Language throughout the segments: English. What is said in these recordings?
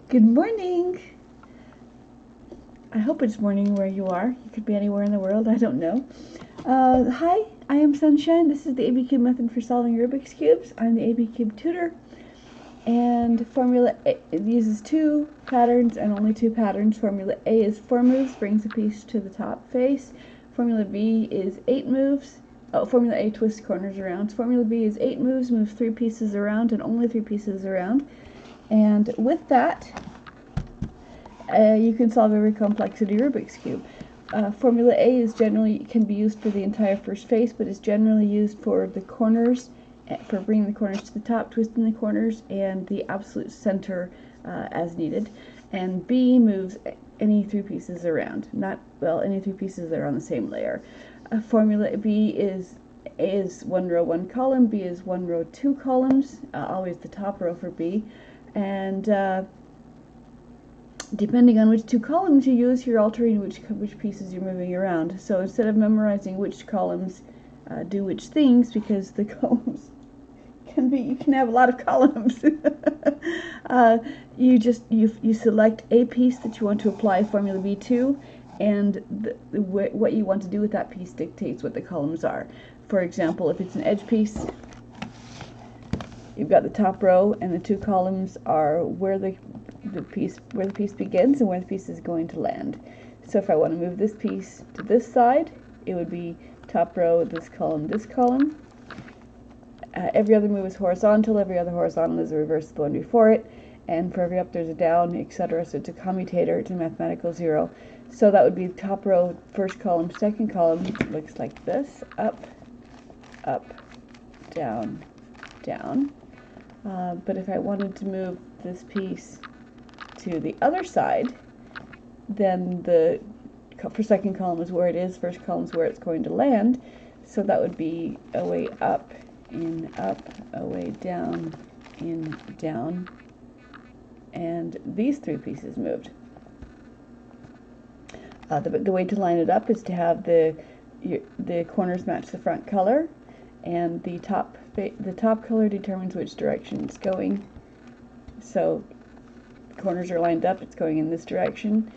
Good morning. I hope it's morning where you are. You could be anywhere in the world. I don't know. Hi, I am Sunshine. This is the ABCube method for solving Rubik's Cubes. I'm the ABCube tutor. And Formula A uses two patterns and only two patterns. Formula A is 4 moves, brings a piece to the top face. Formula B is 8 moves. Formula A twists corners around. Formula B is 8 moves, moves 3 pieces around and only 3 pieces around. And with that, you can solve every complexity Rubik's Cube. Formula A is generally can be used for the entire first face, but is generally used for the corners, for bringing the corners to the top, twisting the corners, and the absolute center as needed. And B moves any 3 pieces around. Any 3 pieces that are on the same layer. Formula B is A is 1 row, 1 column. B is 1 row, 2 columns. Always the top row for B. And depending on which 2 columns you use, you're altering which pieces you're moving around. So instead of memorizing which columns do which things, because the columns you can have a lot of columns, you select a piece that you want to apply Formula B to, and what you want to do with that piece dictates what the columns are. For example, if it's an edge piece, you've got the top row, and the 2 columns are where the piece begins and where the piece is going to land. So if I want to move this piece to this side, it would be top row, this column, this column. Every other move is horizontal. Every other horizontal is a reverse of the one before it. And for every up, there's a down, etc. So it's a commutator. It's a mathematical 0. So that would be top row, first column, second column. Looks like this: up, up, down, down. But if I wanted to move this piece to the other side, then the second column is where it is, first column is where it's going to land. So that would be a way up, in, up, a way down, in, down. And these 3 pieces moved. The way to line it up is to have the corners match the front color, and the top color determines which direction it's going. So the corners are lined up, it's going in this direction,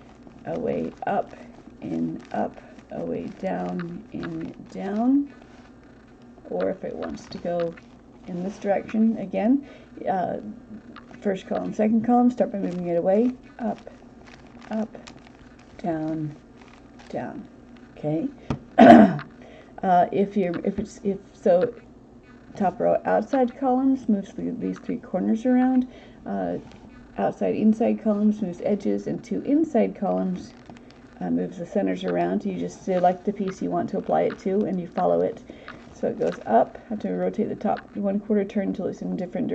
a way up, in, up, a way down, in, down. Or if it wants to go in this direction again, first column, second column, start by moving it away, up, up, down, down. Okay. So top row outside columns moves these 3 corners around. Outside inside columns moves edges, and 2 inside columns moves the centers around. You just select the piece you want to apply it to, and you follow it. So it goes up. I have to rotate the top 1/4 turn until it's in different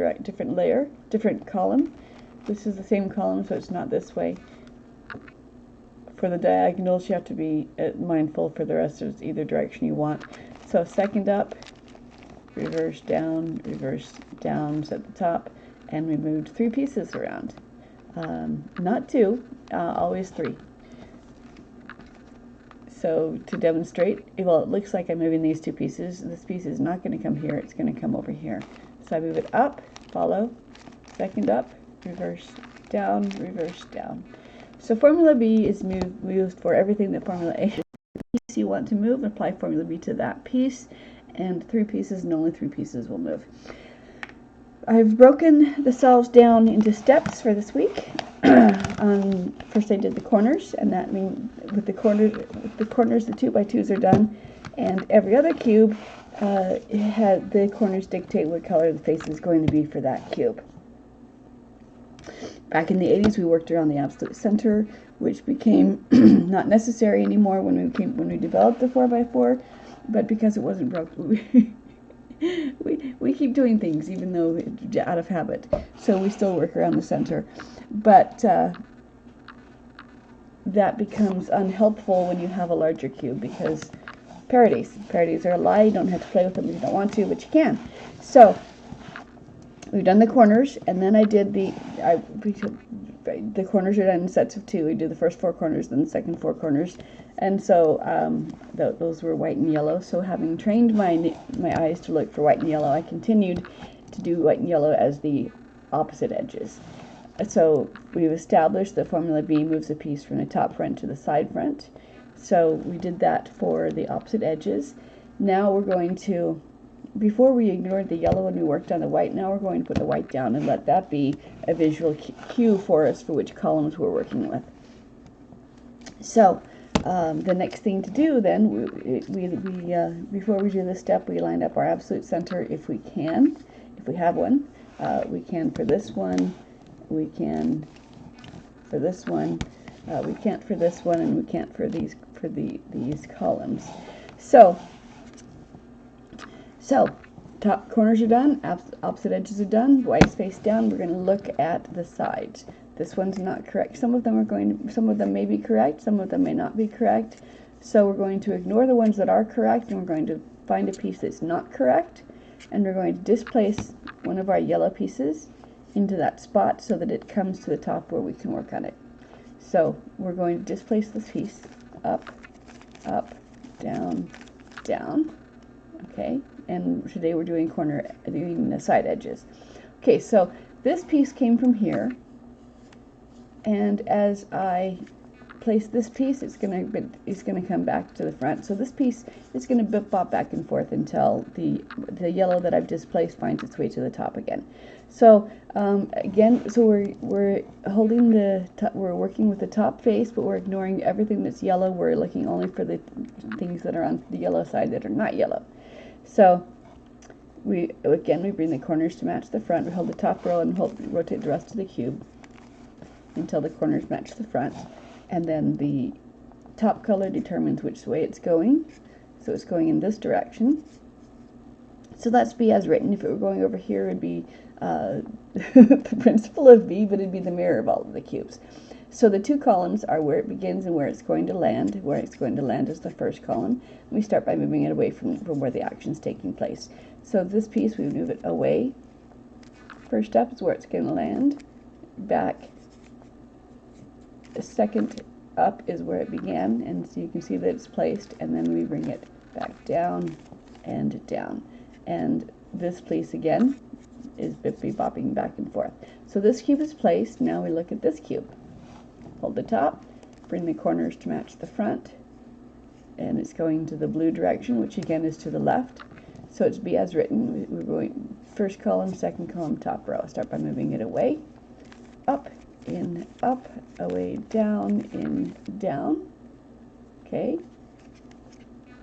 layer, different column. This is the same column, so it's not this way. For the diagonals, you have to be mindful for the rest of either direction you want. So second up, reverse down, at the top, and we moved 3 pieces around. Not 2, always 3. So to demonstrate, well, it looks like I'm moving these 2 pieces. This piece is not going to come here, it's going to come over here. So I move it up, follow, second up, reverse down, reverse down. So Formula B is used for everything that Formula A is. The piece you want to move, apply Formula B to that piece, and 3 pieces, and only 3 pieces will move. I've broken the solves down into steps for this week. First I did the corners, and that means with the corners the 2x2s are done, and every other cube had the corners dictate what color the face is going to be for that cube. Back in the 80s, we worked around the absolute center, which became not necessary anymore when we developed the 4x4, but because it wasn't broken, we keep doing things even though it's out of habit, so we still work around the center. But that becomes unhelpful when you have a larger cube, because parodies are a lie. You don't have to play with them if you don't want to, but you can. So we've done the corners, and then I did the corners are done in sets of 2. We do the first 4 corners, then the second 4 corners, and so those were white and yellow. So having trained my eyes to look for white and yellow, I continued to do white and yellow as the opposite edges. So we've established that formula B moves a piece from the top front to the side front. So we did that for the opposite edges. Now we're going to, before we ignored the yellow and we worked on the white, now we're going to put the white down and let that be a visual cue for us for which columns we're working with. So the next thing to do then, before we do this step, we line up our absolute center if we can, if we have one. We can for this one, we can for this one, we can't for this one, and we can't for these columns. So top corners are done, opposite edges are done, white space down. We're going to look at the sides. This one's not correct. Some of them may be correct, some of them may not be correct. So we're going to ignore the ones that are correct, and we're going to find a piece that's not correct, and we're going to displace one of our yellow pieces into that spot so that it comes to the top where we can work on it. So we're going to displace this piece up, up, down, down. Okay, and today we're doing the side edges. Okay, so this piece came from here, and as I place this piece, it's gonna come back to the front. So this piece is gonna bop back and forth until the yellow that I've displaced finds its way to the top again. So again, so we're holding we're working with the top face, but we're ignoring everything that's yellow. We're looking only for the things that are on the yellow side that are not yellow. So we bring the corners to match the front. We hold the top row and rotate the rest of the cube until the corners match the front. And then the top color determines which way it's going. So it's going in this direction. So that's B as written. If it were going over here, it would be the principle of B, but it'd be the mirror of all of the cubes. So the two columns are where it begins and where it's going to land. Where it's going to land is the first column. We start by moving it away from where the action's taking place. So this piece, we move it away. First step is where it's going to land. Back. The second up is where it began, and so you can see that it's placed, and then we bring it back down and down. And this piece again is bopping back and forth. So this cube is placed. Now we look at this cube. Hold the top, bring the corners to match the front, and it's going to the blue direction, which again is to the left. So it's B as written. We're going first column, second column, top row. Start by moving it away, up, in, up, away, down, in, down. Okay.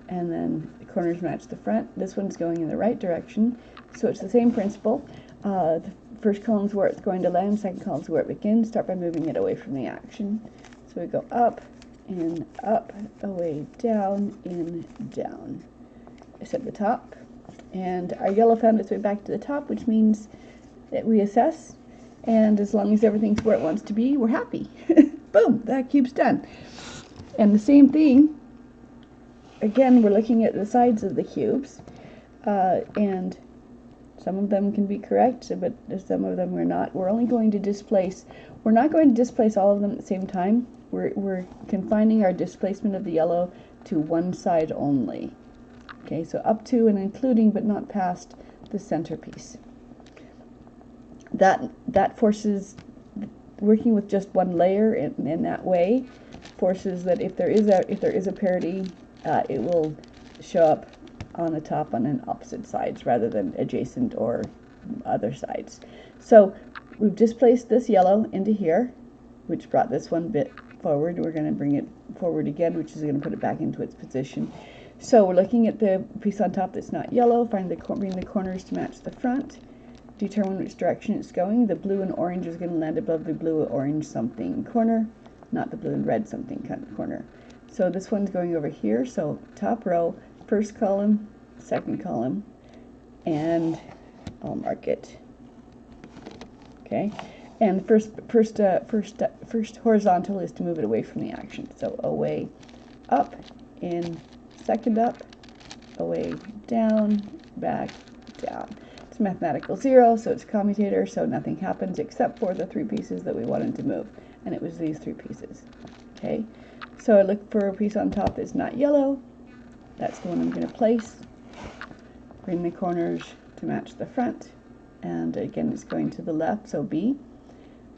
And then the corners match the front. This one's going in the right direction. So it's the same principle. The first column's where it's going to land, second column's where it begins. Start by moving it away from the action. So we go up, in, up, away, down, in, down. It's at the top. And our yellow found its way back to the top, which means that we assess. And as long as everything's where it wants to be, we're happy. Boom, that cube's done. And the same thing, again, we're looking at the sides of the cubes, and some of them can be correct, but some of them we're not. We're only going to displace, we're not going to displace all of them at the same time. We're confining our displacement of the yellow to one side only. Okay, so up to and including, but not past the centerpiece. That forces, working with just one layer in that way, forces that if there is a parity, it will show up on the top on an opposite sides rather than adjacent or other sides. So we've displaced this yellow into here, which brought this one bit forward. We're going to bring it forward again, which is going to put it back into its position. So we're looking at the piece on top that's not yellow, bring the corners to match the front. Determine which direction it's going. The blue and orange is going to land above the blue, orange something corner, not the blue and red something kind of corner. So this one's going over here. So top row, first column, second column, and I'll mark it. Okay, and first horizontal is to move it away from the action. So away, up, in, second up, away, down, back, down. It's mathematical zero, so it's commutator, so nothing happens except for the three pieces that we wanted to move, and it was these three pieces. Okay, so I look for a piece on top that's not yellow. That's the one I'm going to place. Bring the corners to match the front, and again it's going to the left, so B,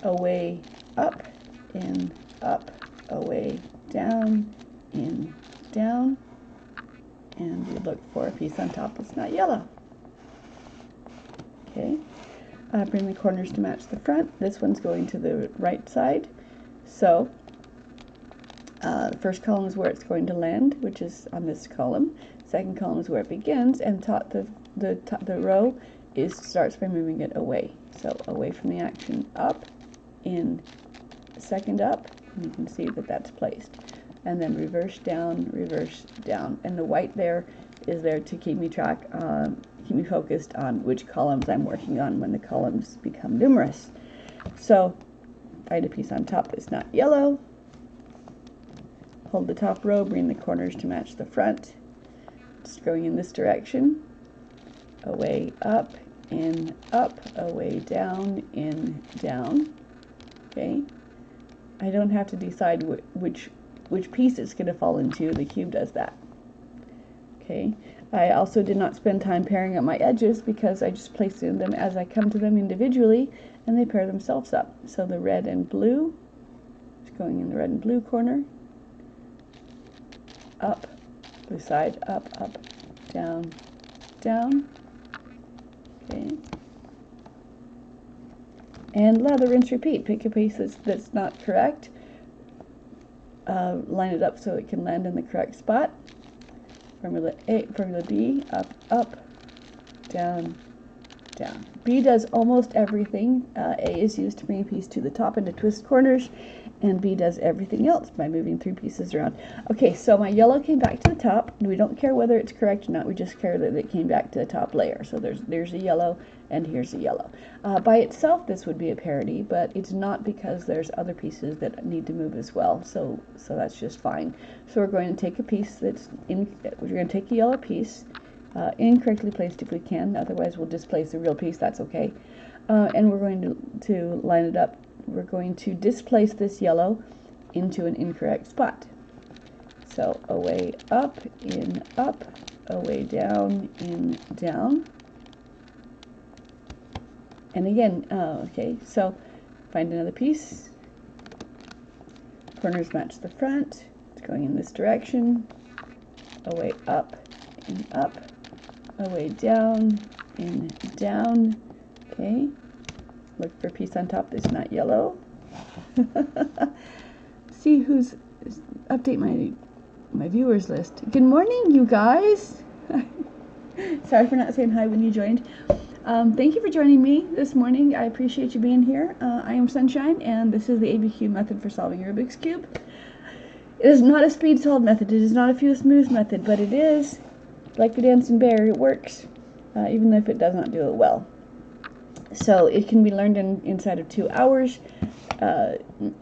away, up, in, up, away, down, in, down, and you look for a piece on top that's not yellow. Okay, bring the corners to match the front. This one's going to the right side, so the first column is where it's going to land, which is on this column. Second column is where it begins, and the row starts by moving it away. So away from the action, up, in, second up, and you can see that that's placed. And then reverse down, and the white there is there to keep me focused on which columns I'm working on when the columns become numerous. So find a piece on top that's not yellow, hold the top row, bring the corners to match the front. It's going in this direction, away, up, in, up, away, down, in, down. Okay, I don't have to decide which piece it's going to fall into. The cube does that. Okay, I also did not spend time pairing up my edges because I just place them as I come to them individually, and they pair themselves up. So the red and blue is going in the red and blue corner, up, blue side, up, up, down, down. Okay, and lather, rinse, repeat. Pick a piece that's not correct. Line it up so it can land in the correct spot. Formula B, up, up, down, down. B does almost everything. A is used to bring a piece to the top and to twist corners, and B does everything else by moving 3 pieces around. Okay, so my yellow came back to the top, and we don't care whether it's correct or not, we just care that it came back to the top layer. So there's a yellow, and here's a yellow. By itself, this would be a parity, but it's not because there's other pieces that need to move as well, so that's just fine. So we're going to take a piece we're going to take a yellow piece, incorrectly placed if we can, otherwise we'll displace a real piece, that's okay. And we're going to line it up. We're going to displace this yellow into an incorrect spot. So away, up, in, up, away, down, in, down. And again, okay, so find another piece. Corners match the front. It's going in this direction. Away, up, in, up, away, down, in, down. Okay, look for a piece on top that's not yellow. See update my viewers list. Good morning, you guys. Sorry for not saying hi when you joined. Thank you for joining me this morning. I appreciate you being here. I am Sunshine, and this is the ABCube method for solving Rubik's Cube. It is not a speed solve method. It is not a feel smooth method, but it is, like the dancing bear, it works, even if it does not do it well. So it can be learned inside of 2 hours,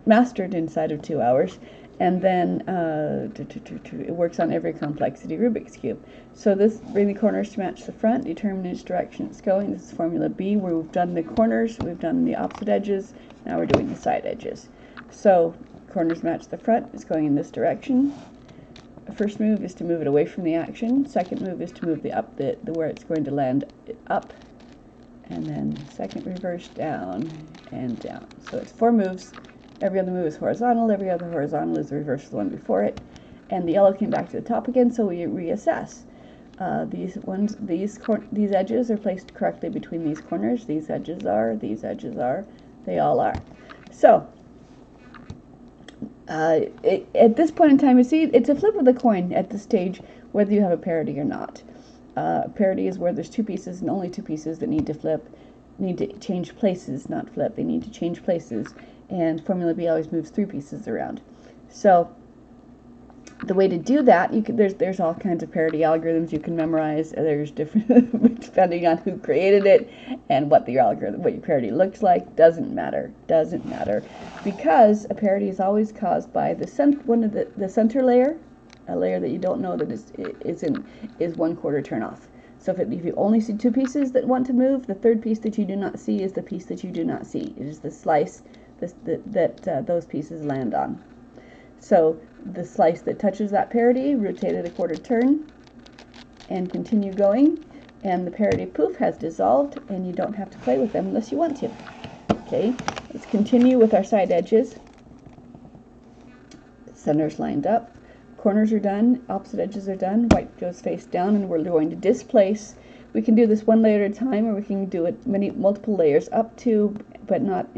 mastered inside of 2 hours, and then it works on every complexity Rubik's Cube. So bring the corners to match the front, determine which direction it's going. This is formula B, where we've done the corners, we've done the opposite edges, now we're doing the side edges. So corners match the front, it's going in this direction. The first move is to move it away from the action. Second move is to move where it's going to land up. And then second reverse, down and down. So it's 4 moves. Every other move is horizontal. Every other horizontal is the reverse of the one before it. And the yellow came back to the top again, so we reassess. These edges are placed correctly between these corners. These edges are. They all are. So at this point in time, you see, it's a flip of the coin at this stage, whether you have a parity or not. Parity is where there's 2 pieces and only 2 pieces that need to change places, not flip. They need to change places, and formula B always moves 3 pieces around. So the way to do that, there's all kinds of parity algorithms you can memorize. There's different depending on who created it and what your parity looks like. Doesn't matter, because a parity is always caused by the center layer. A layer that you don't know that is 1/4 turn off. So if you only see 2 pieces that want to move, the third piece that you do not see is the piece that you do not see. It is the slice that those pieces land on. So the slice that touches that parity, rotate it 1/4 turn, and continue going. And the parity poof has dissolved, and you don't have to play with them unless you want to. Okay, Let's continue with our side edges. Center's lined up, corners are done, opposite edges are done, white goes face down, and we're going to displace. We can do this one layer at a time, or we can do it multiple layers up to, but not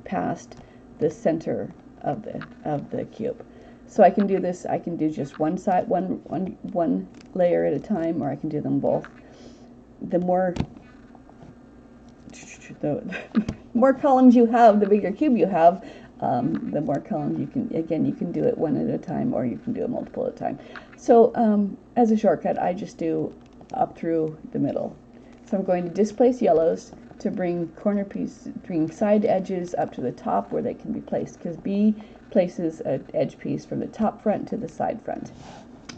past the center of the cube. So I can do this, I can do just one side, one layer at a time, or I can do them both. The more columns you have, the bigger cube you have, the more columns you can do it one at a time, or you can do it multiple at a time. So as a shortcut, I just do up through the middle. So I'm going to displace yellows to bring bring side edges up to the top where they can be placed, because B places an edge piece from the top front to the side front.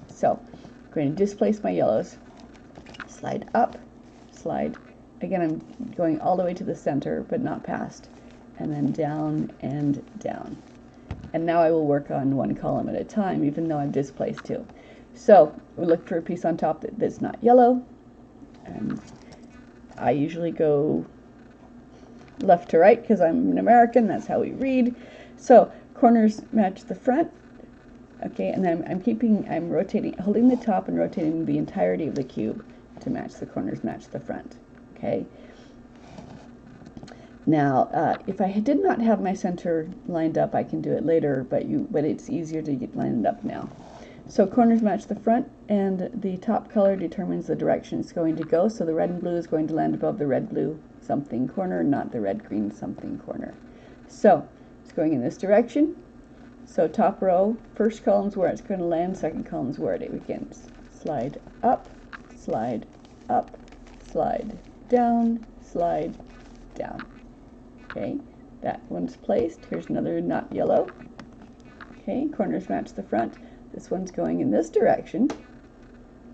So I'm going to displace my yellows, slide up, slide. Again, I'm going all the way to the center, but not past, and then down and down. And now I will work on one column at a time, even though I've displaced two. So we look for a piece on top that's not yellow, and I usually go left to right because I'm an American, that's how we read. So corners match the front, okay, and then I'm rotating, holding the top and rotating the entirety of the cube to match the corners, match the front, okay. Now, if I did not have my center lined up, I can do it later, but it's easier to get lined up now. So corners match the front, and the top color determines the direction it's going to go. So the red and blue is going to land above the red-blue something corner, not the red-green something corner. So it's going in this direction. So top row, first column's where it's going to land, second column's where it begins. Slide up, slide up, slide down, slide down. Okay, that one's placed. Here's another not yellow. Okay, corners match the front. This one's going in this direction.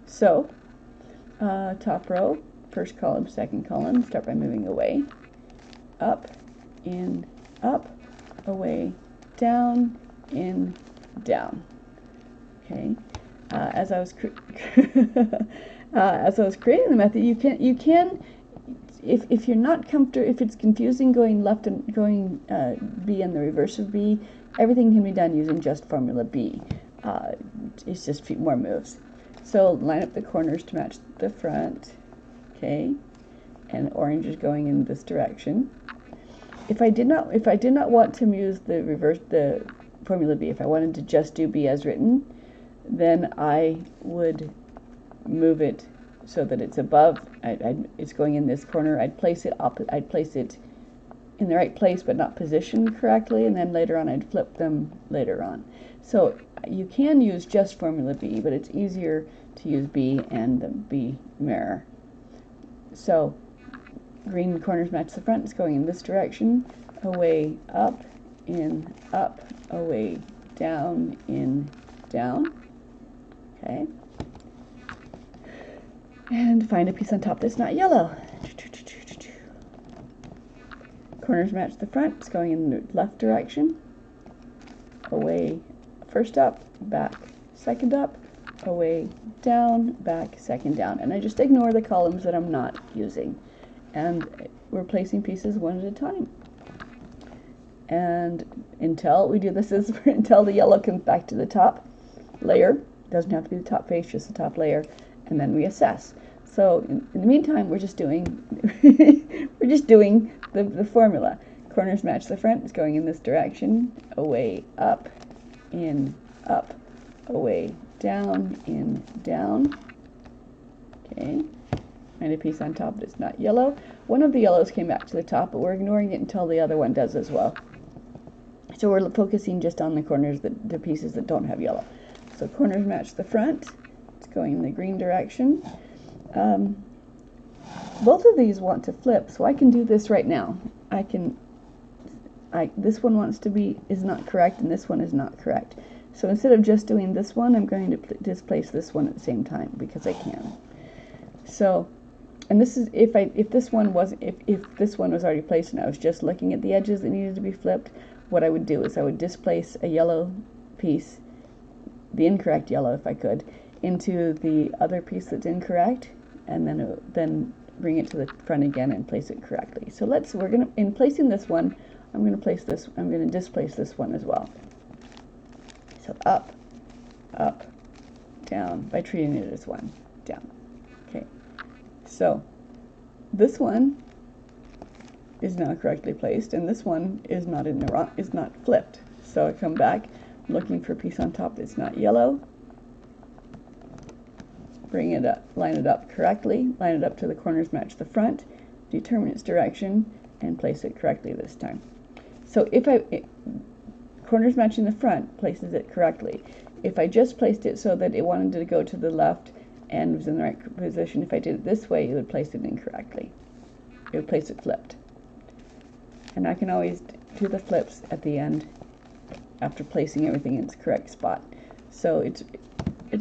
So, top row, first column, second column, start by moving away, up, in, up, away, down, in, down. Okay. As I was creating the method, you can if you're not comfortable, if it's confusing going left and going B and the reverse of B, everything can be done using just formula B. It's just a few more moves. So line up the corners to match the front, okay, and orange is going in this direction. If I did not want to use the formula B, if I wanted to just do B as written, then I would move it so that it's above. It's going in this corner. I'd place it in the right place, but not positioned correctly, and then later on I'd flip them later on. So you can use just formula B, but it's easier to use B and the B mirror. So green corners match the front. It's going in this direction, away, up, in, up, away, down, in, down. Okay. And find a piece on top that's not yellow. Corners match the front. It's going in the left direction. Away, first up, back, second up, away, down, back, second down. And I just ignore the columns that I'm not using. And we're placing pieces one at a time. And until we do this, until the yellow comes back to the top layer. Doesn't have to be the top face, just the top layer. And then we assess. So in the meantime, we're just doing the formula. Corners match the front. It's going in this direction. Away, up, in, up, away, down, in, down. Okay. Find a piece on top that's not yellow. One of the yellows came back to the top, but we're ignoring it until the other one does as well. So we're focusing just on the corners, the pieces that don't have yellow. So corners match the front. It's going in the green direction. Both of these want to flip, so I can do this right now. This one is not correct, and this one is not correct. So instead of just doing this one, I'm going to displace this one at the same time because I can. So, and this is if this one was already placed and I was just looking at the edges that needed to be flipped, what I would do is I would displace a yellow piece, the incorrect yellow if I could, into the other piece that's incorrect, and then bring it to the front again and place it correctly. So in placing this one I'm going to displace this one as well. So up, up, down, by treating it as one, down. Okay, so this one is now correctly placed, and this one is not is not flipped. So I come back, looking for a piece on top that's not yellow, bring it up, line it up correctly, line it up to the corners match the front, determine its direction, and place it correctly this time. So if corners matching the front places it correctly. If I just placed it so that it wanted to go to the left and was in the right position, if I did it this way, it would place it incorrectly. It would place it flipped. And I can always do the flips at the end after placing everything in its correct spot. So it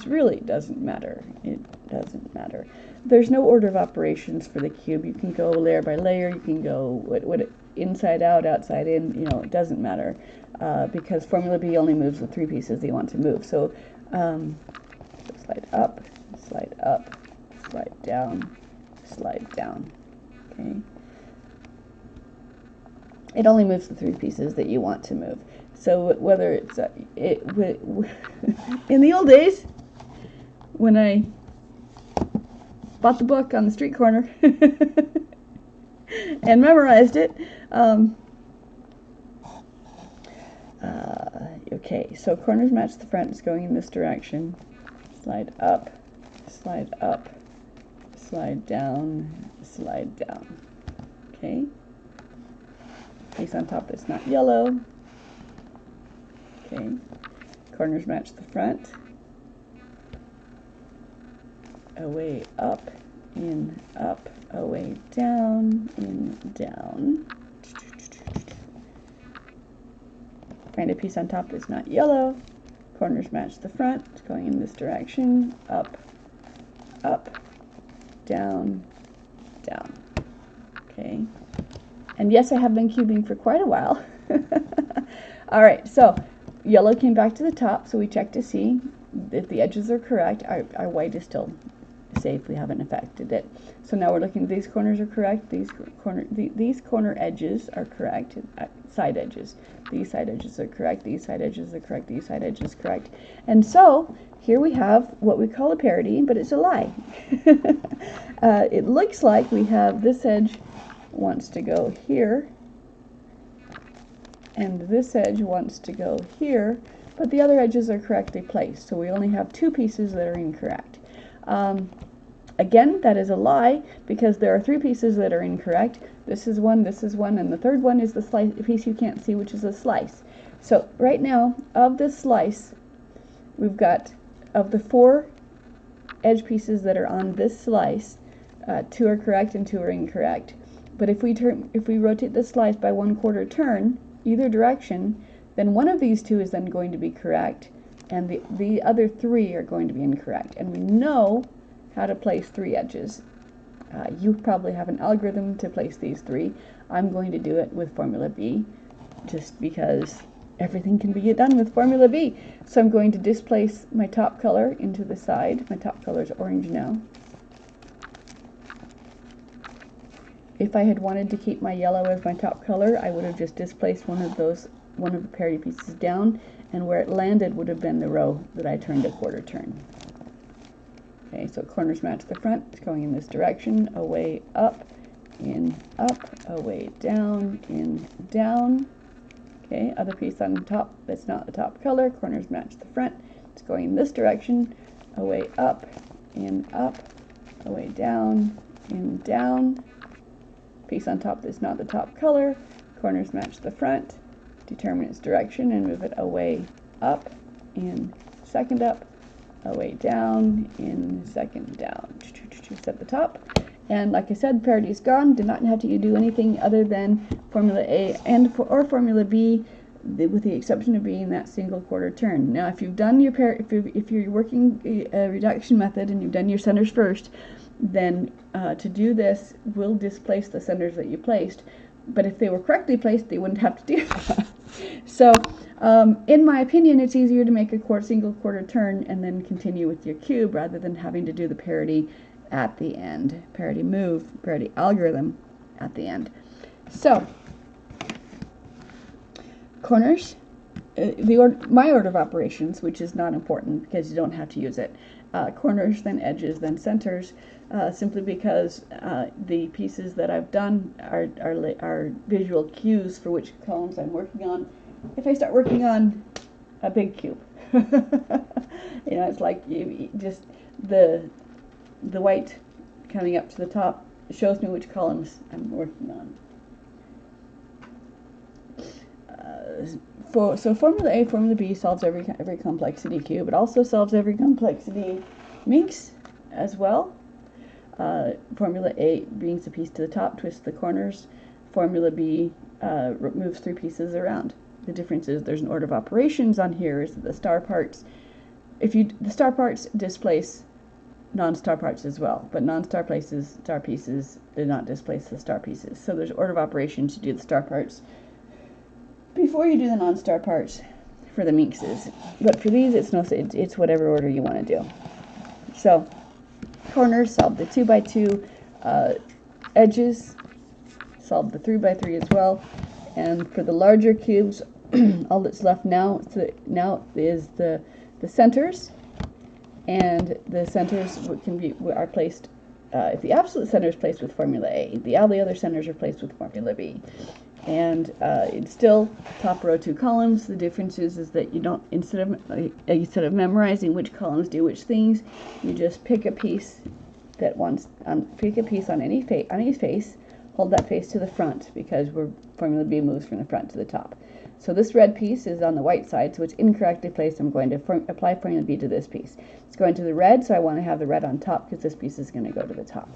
really doesn't matter. It doesn't matter. There's no order of operations for the cube. You can go layer by layer. You can go inside out, outside in. You know, it doesn't matter because Formula B only moves the 3 pieces that you want to move. So slide up, slide up, slide down, slide down. Okay. It only moves the 3 pieces that you want to move. So whether it's in the old days, when I bought the book on the street corner and memorized it, okay, so corners match the front. It's going in this direction. Slide up, slide up, slide down, slide down. Okay. Piece on top that's not yellow. Okay. Corners match the front. Away up, in, up, away down, in, down. Find a piece on top that's not yellow. Corners match the front. It's going in this direction. Up, up, down, down. Okay. And yes, I have been cubing for quite a while. All right, so yellow came back to the top, so we check to see if the edges are correct. Our white is still safe. We haven't affected it. So now we're looking. These corners are correct. These corner edges are correct. Side edges. These side edges are correct. These side edges are correct. These side edges are correct. And so here we have what we call a parity, but it's a lie. It looks like we have this edge wants to go here, and this edge wants to go here, but the other edges are correctly placed, so we only have 2 pieces that are incorrect. Again, that is a lie, because there are 3 pieces that are incorrect. This is one, and the third one is the piece you can't see, which is a slice. So right now, of this slice, we've got, of the 4 edge pieces that are on this slice, 2 are correct and 2 are incorrect. But if we rotate the slice by 1/4 turn, either direction, then one of these 2 is then going to be correct, and the other 3 are going to be incorrect. And we know how to place 3 edges. You probably have an algorithm to place these 3. I'm going to do it with Formula B, just because everything can be done with Formula B. So I'm going to displace my top color into the side. My top color is orange now. If I had wanted to keep my yellow as my top color, I would have just displaced one of the parity pieces down, and where it landed would have been the row that I turned a 1/4 turn. Okay, so corners match the front. It's going in this direction. Away up, in, up, away down, in, down. Okay, other piece on top that's not the top color. Corners match the front. It's going in this direction. Away up, in, up, away down, in, down. Piece on top that's not the top color. Corners match the front. Determine its direction and move it away up, in, second up, away down, in, second down. Set the top. And like I said, parity is gone. Did not have to do anything other than Formula A or Formula B, with the exception of being that single 1/4 turn. Now, if you've done your if you're working a reduction method and you've done your centers first, then to do this will displace the centers that you placed. But if they were correctly placed, they wouldn't have to do that. So, in my opinion, it's easier to make a single 1/4 turn and then continue with your cube rather than having to do the parity at the end. Parity move, parity algorithm at the end. So, corners, my order of operations, which is not important because you don't have to use it. Corners, then edges, then centers, simply because the pieces that I've done are visual cues for which columns I'm working on. If I start working on a big cube, it's like just the white coming up to the top shows me which columns I'm working on. So formula A, formula B solves every complexity cube. It also solves every complexity minx as well. Formula A brings the piece to the top, twists the corners. Formula B moves 3 pieces around. The difference is there's an order of operations on here is that the star parts, the star parts displace non-star parts as well, but non-star star pieces do not displace the star pieces. So there's order of operations to do the star parts before you do the non-star parts for the minxes. But for these, it's whatever order you want to do. So corners, solve the 2 by 2, edges, solve the 3 by 3 as well. And for the larger cubes, all that's left now is the centers, and the centers are placed. If the absolute center is placed with formula A, all the other centers are placed with formula B. And it's still top row 2 columns. The difference is that you don't, instead of memorizing which columns do which things, you just pick a piece on any face, hold that face to the front, because formula B moves from the front to the top. So this red piece is on the white side, so it's incorrectly placed. I'm going to apply formula B to this piece. It's going to the red, so I want to have the red on top because this piece is going to go to the top.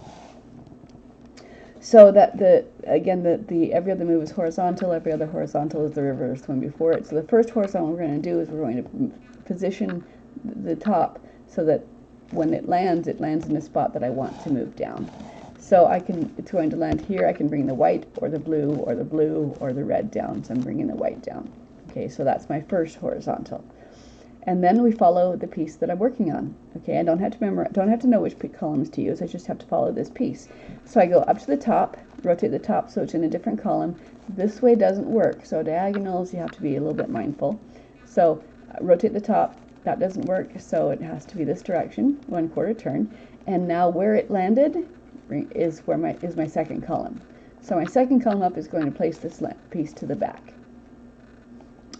So that every other move is horizontal, every other horizontal is the reverse one before it. So the first horizontal we're going to do is we're going to position the top so that when it lands in a spot that I want to move down. So it's going to land here. I can bring the white or the blue or the blue or the red down. So I'm bringing the white down. Okay, so that's my first horizontal. And then we follow the piece that I'm working on. Okay, I don't have to know which columns to use. I just have to follow this piece. So I go up to the top, rotate the top so it's in a different column. This way doesn't work. So diagonals, you have to be a little bit mindful. So rotate the top. That doesn't work. So it has to be this direction, 1/4 turn. And now where it landed is my second column. So my second column up is going to place this piece to the back.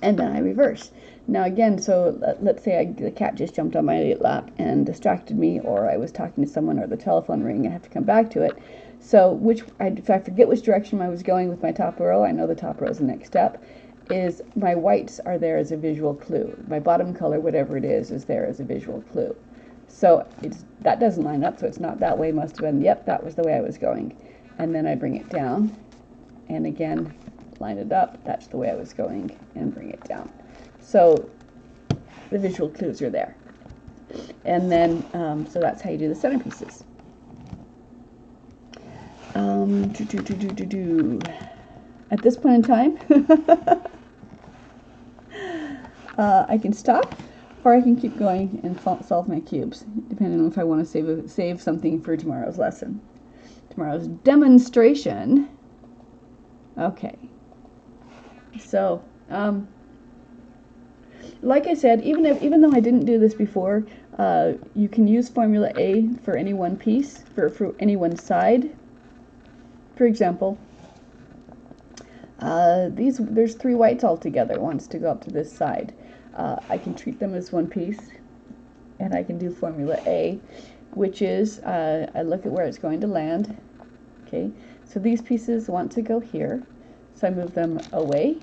And then I reverse. Now again, so let's say the cat just jumped on my lap and distracted me, or I was talking to someone, or the telephone rang, I have to come back to it. So if I forget which direction I was going with my top row, I know the top row is the next step, is my whites are there as a visual clue. My bottom color, whatever it is there as a visual clue. So that doesn't line up, so it's not that way. Must have been, yep, that was the way I was going. And then I bring it down, and again, line it up, that's the way I was going, and bring it down. So the visual clues are there. And then, so that's how you do the centerpieces. At this point in time, I can stop, or I can keep going and solve my cubes, depending on if I want to save something for tomorrow's lesson. Tomorrow's demonstration. Okay. So, like I said, even though I didn't do this before, you can use formula A for any one piece, for any one side. For example, there's 3 whites altogether. Wants to go up to this side. I can treat them as one piece, and I can do formula A, which is I look at where it's going to land. Okay, so these pieces want to go here, so I move them away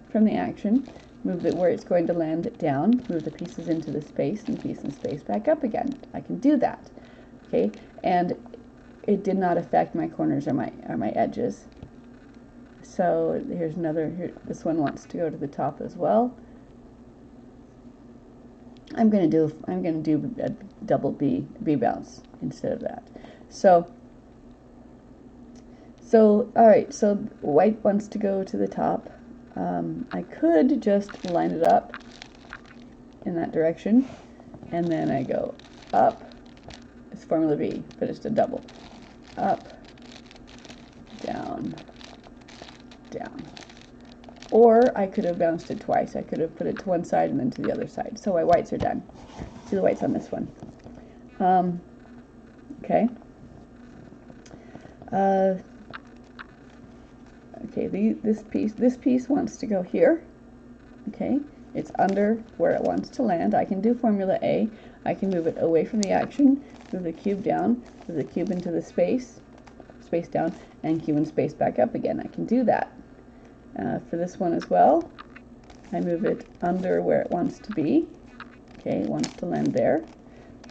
from the action, move it where it's going to land down, move the pieces into the space, and piece and space back up again. I can do that. Okay, and it did not affect my corners or my edges. So here's another. This one wants to go to the top as well. I'm going to do a double B bounce instead of that. So all right. So white wants to go to the top. I could just line it up in that direction, and then I go up. It's formula B, but it's a double. Up, down, down, or I could have bounced it twice. I could have put it to one side and then to the other side. So my whites are done. See the whites on this one. Okay. Okay, this piece wants to go here. Okay, it's under where it wants to land. I can do formula A. I can move it away from the action, move the cube down, move the cube into the space down, and cube and space back up again. I can do that. For this one as well, I move it under where it wants to be. Okay, it wants to land there.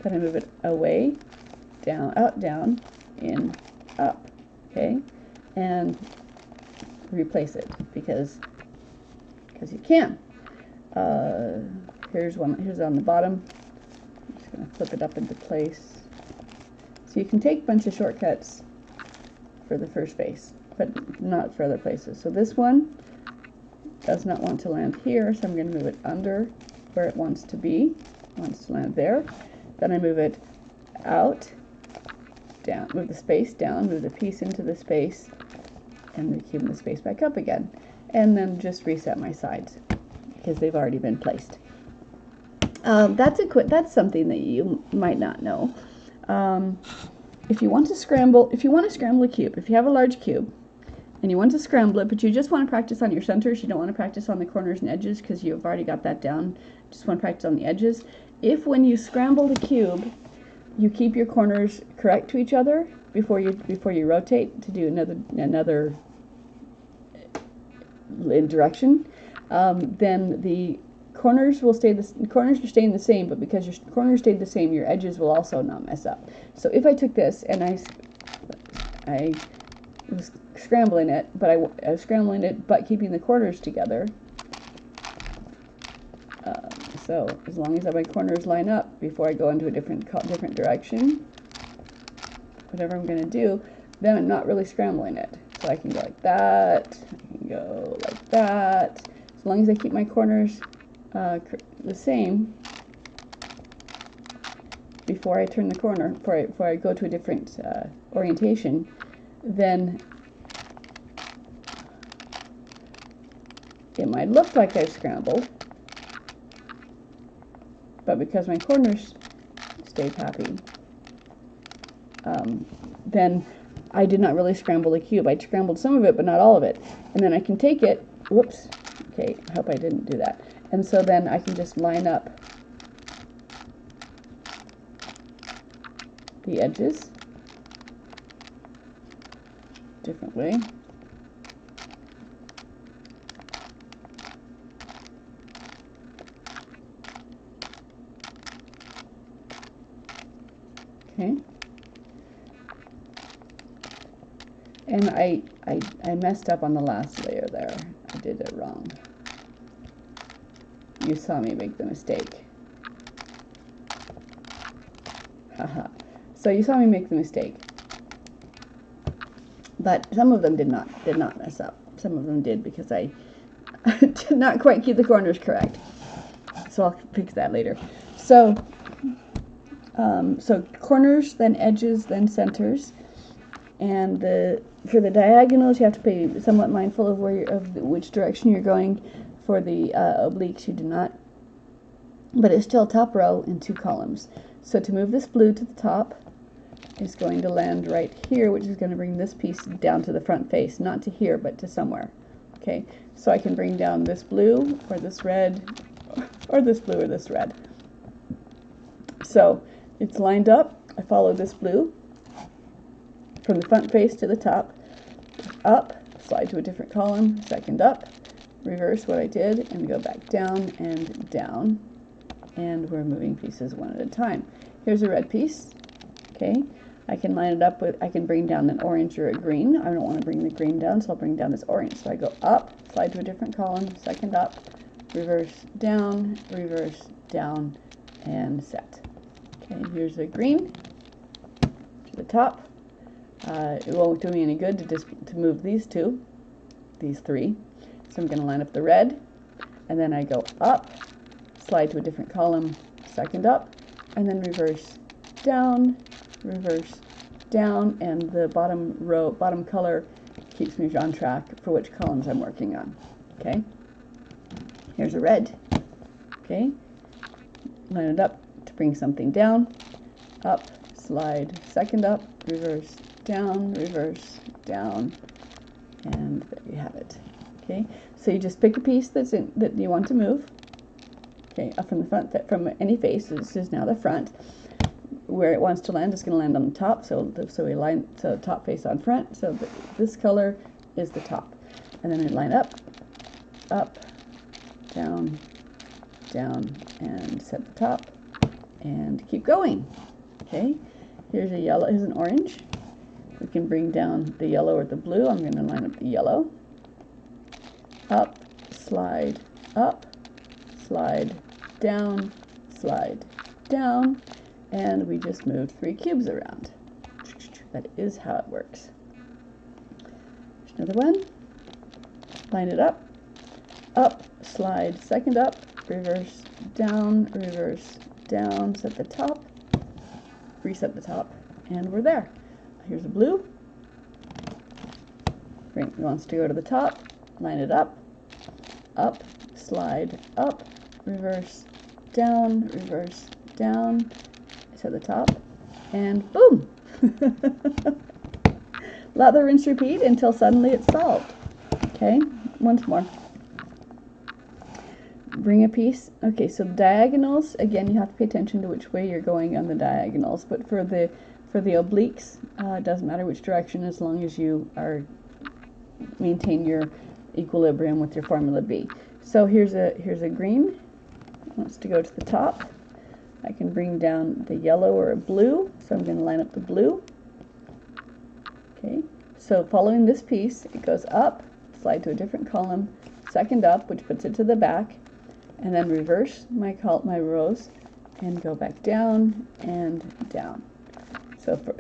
Then I move it away, down, out, down, in, up. Okay, and replace it because you can. Here's on the bottom. I'm just going to flip it up into place. So you can take a bunch of shortcuts for the first face, but not for other places. So this one does not want to land here, so I'm going to move it under where it wants to be. It wants to land there. Then I move it out, down, move the space down, move the piece into the space, and the cube and the space back up again. And then just reset my sides because they've already been placed. That's something that you might not know. If you want to scramble a cube, if you have a large cube and you want to scramble it, but you just want to practice on your centers, you don't want to practice on the corners and edges because you've already got that down, just want to practice on the edges. If when you scramble the cube, you keep your corners correct to each other before you rotate to do another direction, then the corners will stay corners are staying the same, but because your corners stayed the same, your edges will also not mess up. So if I took this and I was scrambling it, but I was scrambling it but keeping the corners together. So as long as my corners line up before I go into a different direction, whatever I'm going to do, then I'm not really scrambling it. So I can go like that, I can go like that. As long as I keep my corners the same before I turn the corner, before I go to a different orientation, then it might look like I've scrambled, but because my corners stayed happy, then I did not really scramble the cube. I scrambled some of it, but not all of it. And then I can take it, whoops, okay, I hope I didn't do that. And so then I can just line up the edges different way. Okay. And I messed up on the last layer there. I did it wrong. You saw me make the mistake. Haha. So you saw me make the mistake. But some of them did not mess up. Some of them did because I did not quite keep the corners correct. So I'll fix that later. So so corners, then edges, then centers. And for the diagonals, you have to be somewhat mindful of which direction you're going. For the obliques, you do not. But it's still top row in 2 columns. So to move this blue to the top is going to land right here, which is going to bring this piece down to the front face, not to here, but to somewhere. Okay, so I can bring down this blue, or this red, or this blue, or this red. So it's lined up. I follow this blue from the front face to the top, up, slide to a different column, second up, reverse what I did, and go back down and down. And we're moving pieces one at a time. Here's a red piece. Okay, I can line it up with, I can bring down an orange or a green. I don't want to bring the green down, so I'll bring down this orange. So I go up, slide to a different column, second up, reverse, down, and set. Okay, here's a green to the top. It won't do me any good to move these three. So I'm going to line up the red, and then I go up, slide to a different column, second up, and then reverse, down, and the bottom color keeps me on track for which columns I'm working on. Okay, here's a red. Okay, line it up to bring something down, up, slide, second up, reverse, down, and there you have it. Okay, so you just pick a piece that you want to move. Okay, up from the front, from any face. This is now the front. Where it wants to land is going to land on the top. So we line top face on front. So this color is the top, and then we line up, down, and set the top, and keep going. Okay, here's a yellow. Here's an orange. We can bring down the yellow or the blue. I'm going to line up the yellow. Up, slide, down, and we just moved 3 cubes around. That is how it works. There's another one. Line it up, slide, second up, reverse, down, set the top, reset the top, and we're there. Here's a blue. It wants to go to the top. Line it up, slide, up, reverse, down, set the top, and boom! Lather, rinse, repeat until suddenly it's solved. Okay, once more. Bring a piece. Okay, so diagonals, again, you have to pay attention to which way you're going on the diagonals, but for the obliques, it doesn't matter which direction as long as you maintain your equilibrium with your formula B. So here's a green. It wants to go to the top. I can bring down the yellow or a blue, so I'm going to line up the blue. Okay, so following this piece, it goes up, slide to a different column, second up, which puts it to the back, and then reverse my rows and go back down and down. So for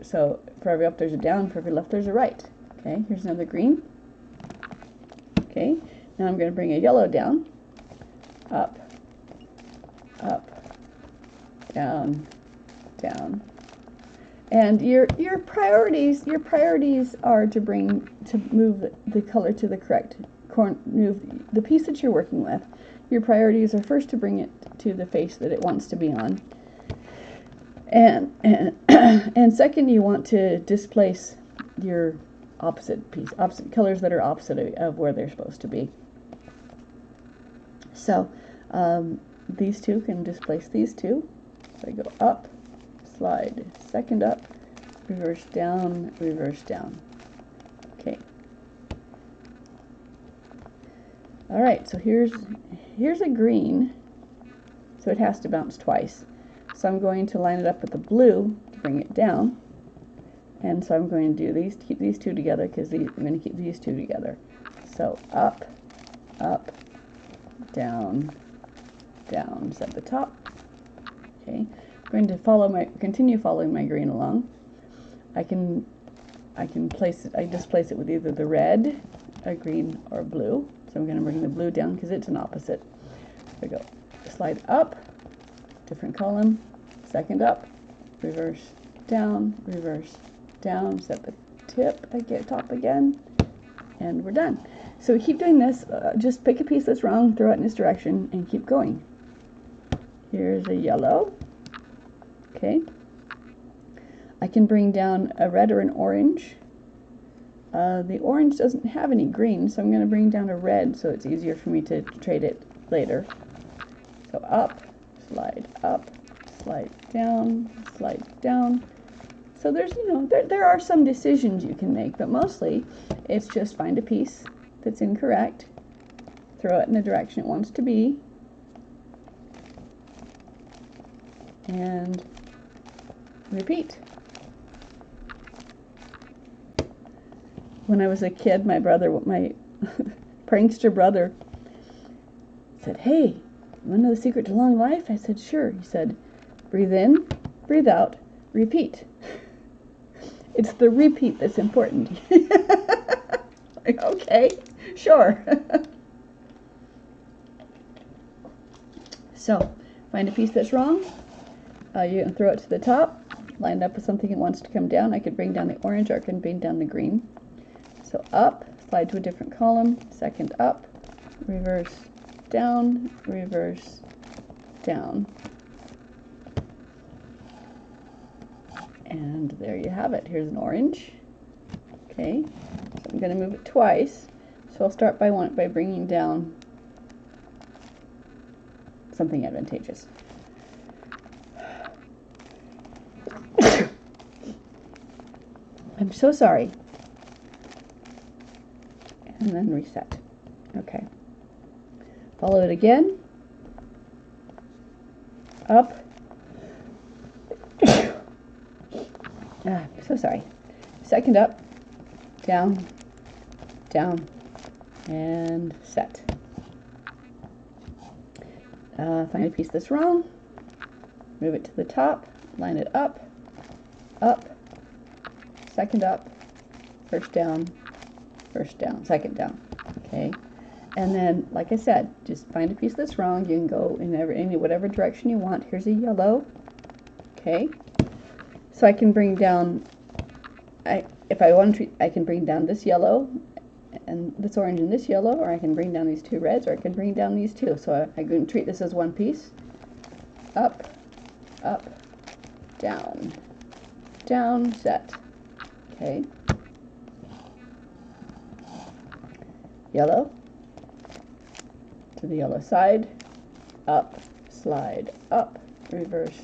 every up there's a down, for every left there's a right. Okay, here's another green. Okay, now I'm going to bring a yellow down, up, down, and your priorities are to move the color to the correct move the piece that you're working with. Your priorities are first to bring it to the face that it wants to be on, and second, you want to displace your opposite colors that are opposite of where they're supposed to be. So these two can displace these two. So I go up, slide, second up, reverse down. Okay. All right, so here's a green, so it has to bounce twice. So I'm going to line it up with the blue to bring it down. And so I'm going to do keep these two together because I'm going to keep these two together. So up, down, set the top. Okay, I'm going to continue following my green along. I can place it. I displace it with either the red, a green, or blue. So I'm going to bring the blue down because it's an opposite. So I go slide up, different column, second up, reverse, down, set the top again, and we're done. So we keep doing this. Just pick a piece that's wrong, throw it in this direction, and keep going. Here's a yellow. Okay. I can bring down a red or an orange. The orange doesn't have any green, so I'm going to bring down a red so it's easier for me to trade it later. So up, slide down. So there's, there are some decisions you can make, but mostly it's just find a piece that's incorrect, throw it in the direction it wants to be, and repeat. When I was a kid, my prankster brother said, "Hey, you want to know the secret to long life?" I said, "Sure." He said, "Breathe in, breathe out, repeat." It's the repeat that's important. Like, okay, sure. So, find a piece that's wrong. You can throw it to the top, line it up with something that wants to come down. I could bring down the orange or I can bring down the green. So up, slide to a different column, second up, reverse, down, reverse, down. And there you have it. Here's an orange. Okay, so I'm going to move it twice. So I'll start by bringing down something advantageous. I'm so sorry. And then reset. Okay. Follow it again. Up. So sorry. Second up. Down. Down. And set. Find a piece that's wrong. Move it to the top. Line it up. Up. Second up. First down. First down. Second down. Okay. And then, like I said, just find a piece that's wrong. You can go in whatever direction you want. Here's a yellow. Okay. So I can bring down, if I want to, I can bring down this yellow and this orange and this yellow, or I can bring down these two reds, or I can bring down these two. So I can treat this as one piece. Up, up, down, down, set. Okay. Yellow to the yellow side, up, slide, up, reverse,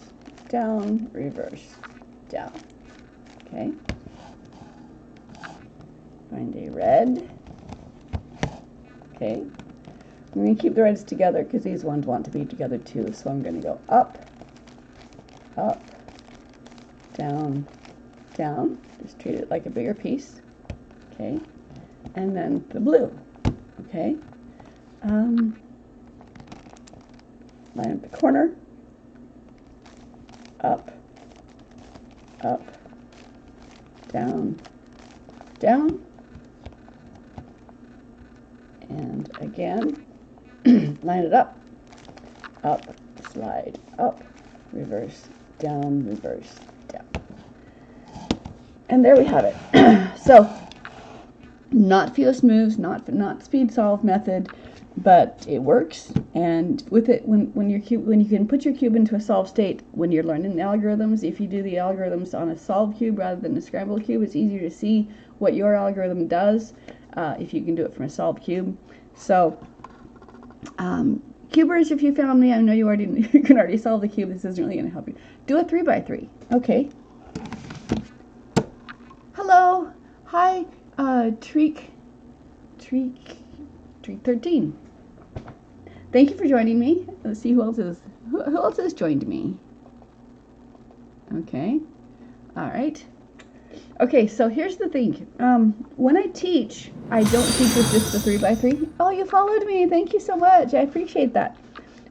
down, reverse, down. Okay. Find a red. Okay. I'm going to keep the reds together because these ones want to be together too. So I'm going to go up, up, down, down. Just treat it like a bigger piece. Okay. And then the blue. Okay. Line up the corner. Up, up, down, down, and again, line it up, slide, up, reverse, down, reverse, down. And there we have it. So, not fewest moves, not speed solve method, but it works. And with it, when you can put your cube into a solve state, when you're learning the algorithms, if you do the algorithms on a solve cube rather than a scramble cube, it's easier to see what your algorithm does if you can do it from a solve cube. So, cubers, if you found me, I know you can already solve the cube. This isn't really going to help you. Do a 3x3. Okay. Hello. Hi. Treek 13. Thank you for joining me. Let's see who else has joined me. Okay. All right. Okay, so here's the thing. When I teach, I don't teach with just the 3x3. Oh, you followed me. Thank you so much. I appreciate that.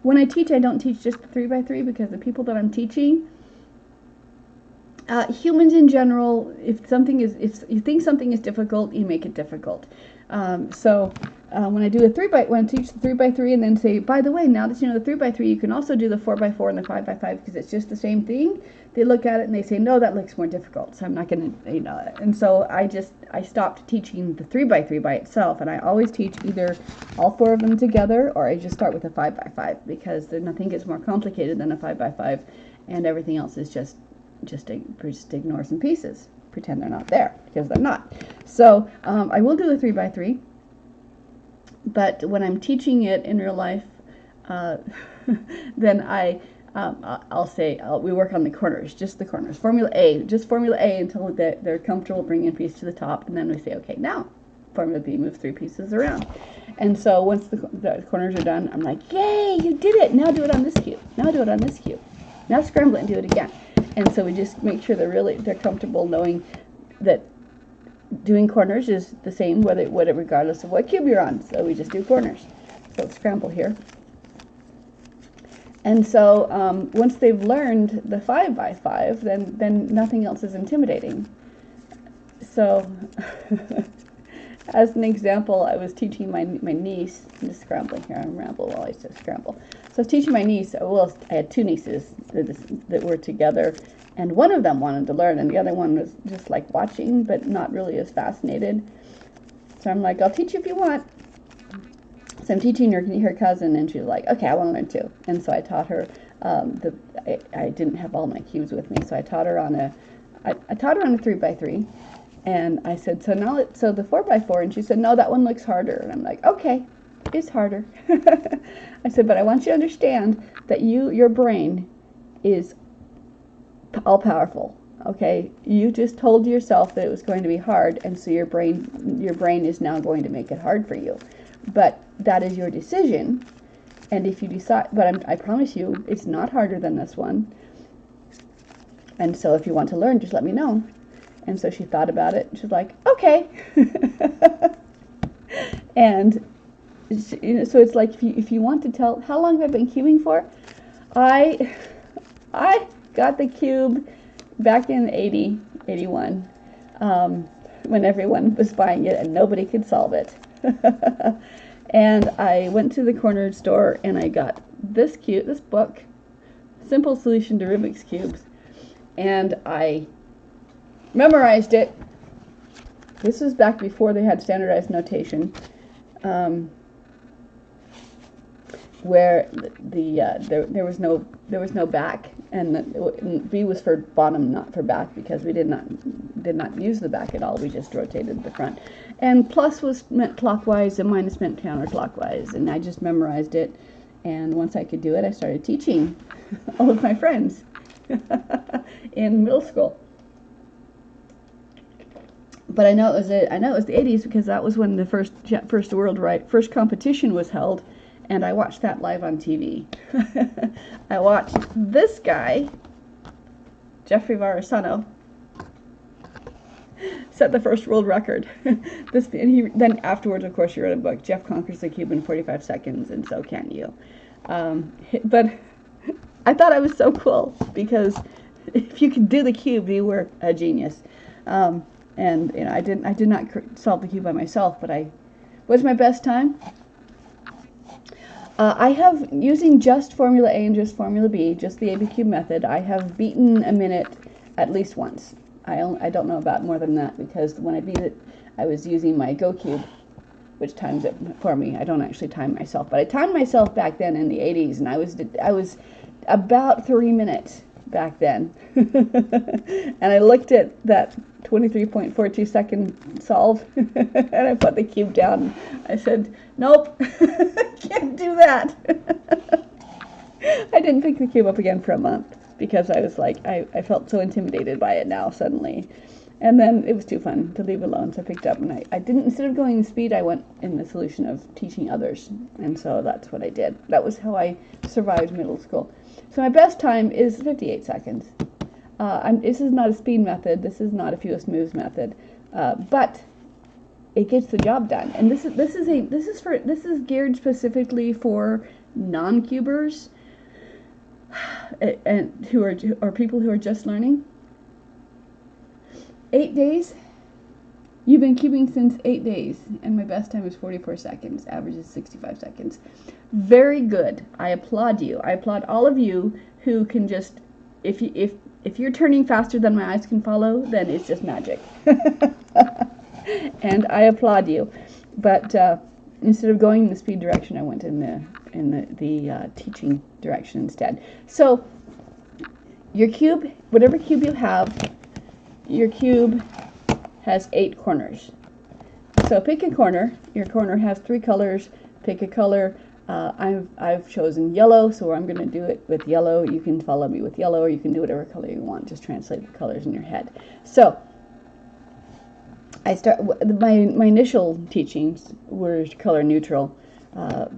When I teach, I don't teach just the 3x3 because the people that I'm teaching, humans in general, if you think something is difficult, you make it difficult. When I teach the 3x3 and then say, by the way, now that you know the 3x3, you can also do the 4x4 and the 5x5 because it's just the same thing. They look at it and they say, no, that looks more difficult, so I'm not going to, And so I stopped teaching the 3x3 by itself, and I always teach either all four of them together, or I just start with a 5x5 because nothing gets more complicated than a 5x5, and everything else is just ignore some pieces, pretend they're not there, because they're not. So I will do the 3x3, but when I'm teaching it in real life, then I'll say we work on the corners, just the corners. Formula A until they're comfortable bringing a piece to the top, and then we say, okay, now Formula B, move 3 pieces around. And so once the corners are done, I'm like, yay, you did it! Now do it on this cube. Now do it on this cube. Now scramble it and do it again. And so we just make sure they're comfortable knowing that doing corners is the same regardless of what cube you're on. So we just do corners. So let's scramble here. And so once they've learned the 5x5, then nothing else is intimidating. So as an example, I was teaching my niece. I'm just scrambling here. I'm rambling while I just scramble. So I was teaching my niece. Well, I had 2 nieces that were together, and one of them wanted to learn, and the other one was just like watching, but not really as fascinated. So I'm like, I'll teach you if you want. So I'm teaching her cousin, and she's like, okay, I want to learn too. And so I taught her, I didn't have all my cubes with me, so I taught her on I taught her on a 3x3. And I said, so now, so the 4x4, and she said, no, that one looks harder. And I'm like, okay, it's harder. I said, but I want you to understand that your brain is all powerful. Okay, you just told yourself that it was going to be hard, and so your brain is now going to make it hard for you. But that is your decision, and if you decide, but I promise you, it's not harder than this one. And so if you want to learn, just let me know. And so she thought about it. She's like, okay. And so it's like, if you want to tell, how long have I been cubing for? I got the cube back in 81, when everyone was buying it and nobody could solve it. And I went to the corner store and I got this book, Simple Solution to Rubik's Cubes, and I memorized it. This was back before they had standardized notation, where there was no back, and B was for bottom, not for back, because we did not use the back at all. We just rotated the front. And plus meant clockwise, and minus meant counterclockwise, and I just memorized it. And once I could do it, I started teaching all of my friends in middle school. But I know it was the 80s, because that was when the first competition was held, and I watched that live on TV. I watched this guy, Jeffrey Varasano, set the first world record. Then afterwards, of course, he wrote a book, Jeff Conquers the Cube in 45 Seconds, and so can you. But I thought I was so cool, because if you could do the cube, you were a genius. And I did not solve the cube by myself, but what's my best time? I have, using just Formula A and just Formula B, just the ABCube method, I have beaten a minute at least once. I don't know about more than that, because when I beat it, I was using my GoCube, which times it for me. I don't actually time myself, but I timed myself back then in the 80s, and I was about 3 minutes back then. And I looked at that 23.42 second solve, and I put the cube down. I said, nope, can't do that. I didn't pick the cube up again for a month, because I was like, I felt so intimidated by it now suddenly. And then it was too fun to leave alone, so I picked up, and I didn't, instead of going in speed, I went in the solution of teaching others. And so that's what I did. That was how I survived middle school. So my best time is 58 seconds. This is not a speed method. This is not a fewest moves method, but it gets the job done. And this is geared specifically for non-cubers and who are people who are just learning. 8 days. You've been cubing since 8 days, and my best time is 44 seconds. Average is 65 seconds. Very good. I applaud you. I applaud all of you who can just, if you're turning faster than my eyes can follow, then it's just magic. And I applaud you. But instead of going in the speed direction, I went in the teaching direction instead. So your cube, whatever cube you have, your cube has 8 corners. So pick a corner. Your corner has 3 colors. Pick a color. I've chosen yellow, so I'm going to do it with yellow. You can follow me with yellow, or you can do whatever color you want. Just translate the colors in your head. So I start. My initial teachings were color neutral,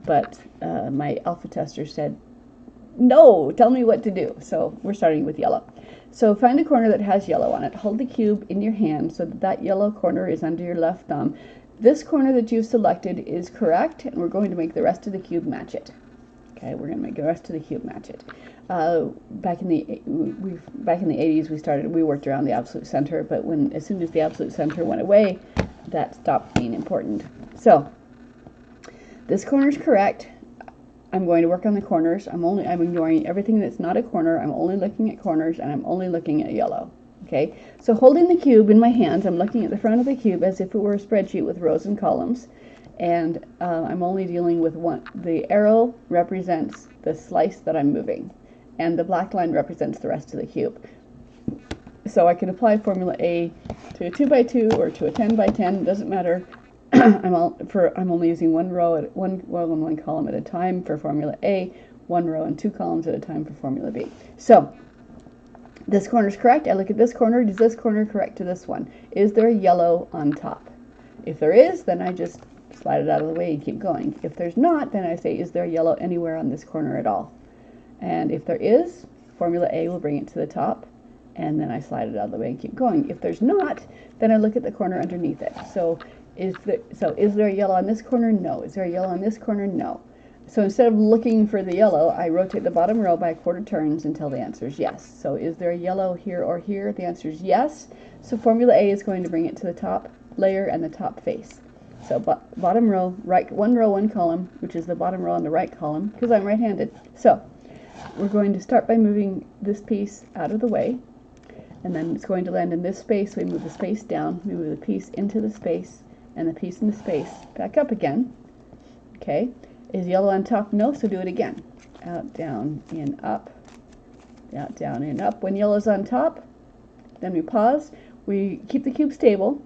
but my alpha tester said, "No, tell me what to do." So we're starting with yellow. So find a corner that has yellow on it. Hold the cube in your hand so that yellow corner is under your left thumb. This corner that you've selected is correct, and we're going to make the rest of the cube match it. Okay, we're going to make the rest of the cube match it. Back in the 80s, we worked around the absolute center, but as soon as the absolute center went away, that stopped being important. So this corner is correct. I'm going to work on the corners. I'm ignoring everything that's not a corner. I'm only looking at corners, and I'm only looking at yellow. Okay, so holding the cube in my hands, I'm looking at the front of the cube as if it were a spreadsheet with rows and columns, and I'm only dealing with one. The arrow represents the slice that I'm moving, and the black line represents the rest of the cube. So I can apply formula A to a 2x2 or to a 10x10, doesn't matter. I'm only using one row and one column at a time for formula A, one row and 2 columns at a time for formula B. So this corner is correct. I look at this corner. Is this corner correct to this one? Is there a yellow on top? If there is, then I just slide it out of the way and keep going. If there's not, then I say, is there a yellow anywhere on this corner at all? And if there is, formula A will bring it to the top, and then I slide it out of the way and keep going. If there's not, then I look at the corner underneath it. So is there a yellow on this corner? No. Is there a yellow on this corner? No. So instead of looking for the yellow, I rotate the bottom row by 1/4 turns until the answer is yes. So is there a yellow here or here? The answer is yes. So formula A is going to bring it to the top layer and the top face. So bottom row, right, one row, one column, which is the bottom row on the right column, because I'm right-handed. So we're going to start by moving this piece out of the way, and then it's going to land in this space. We move the space down, we move the piece into the space, and the piece in the space back up again. Okay, is yellow on top? No, so do it again. Out, down, in, up, out, down, in, up. When yellow's on top, then we pause. We keep the cube stable,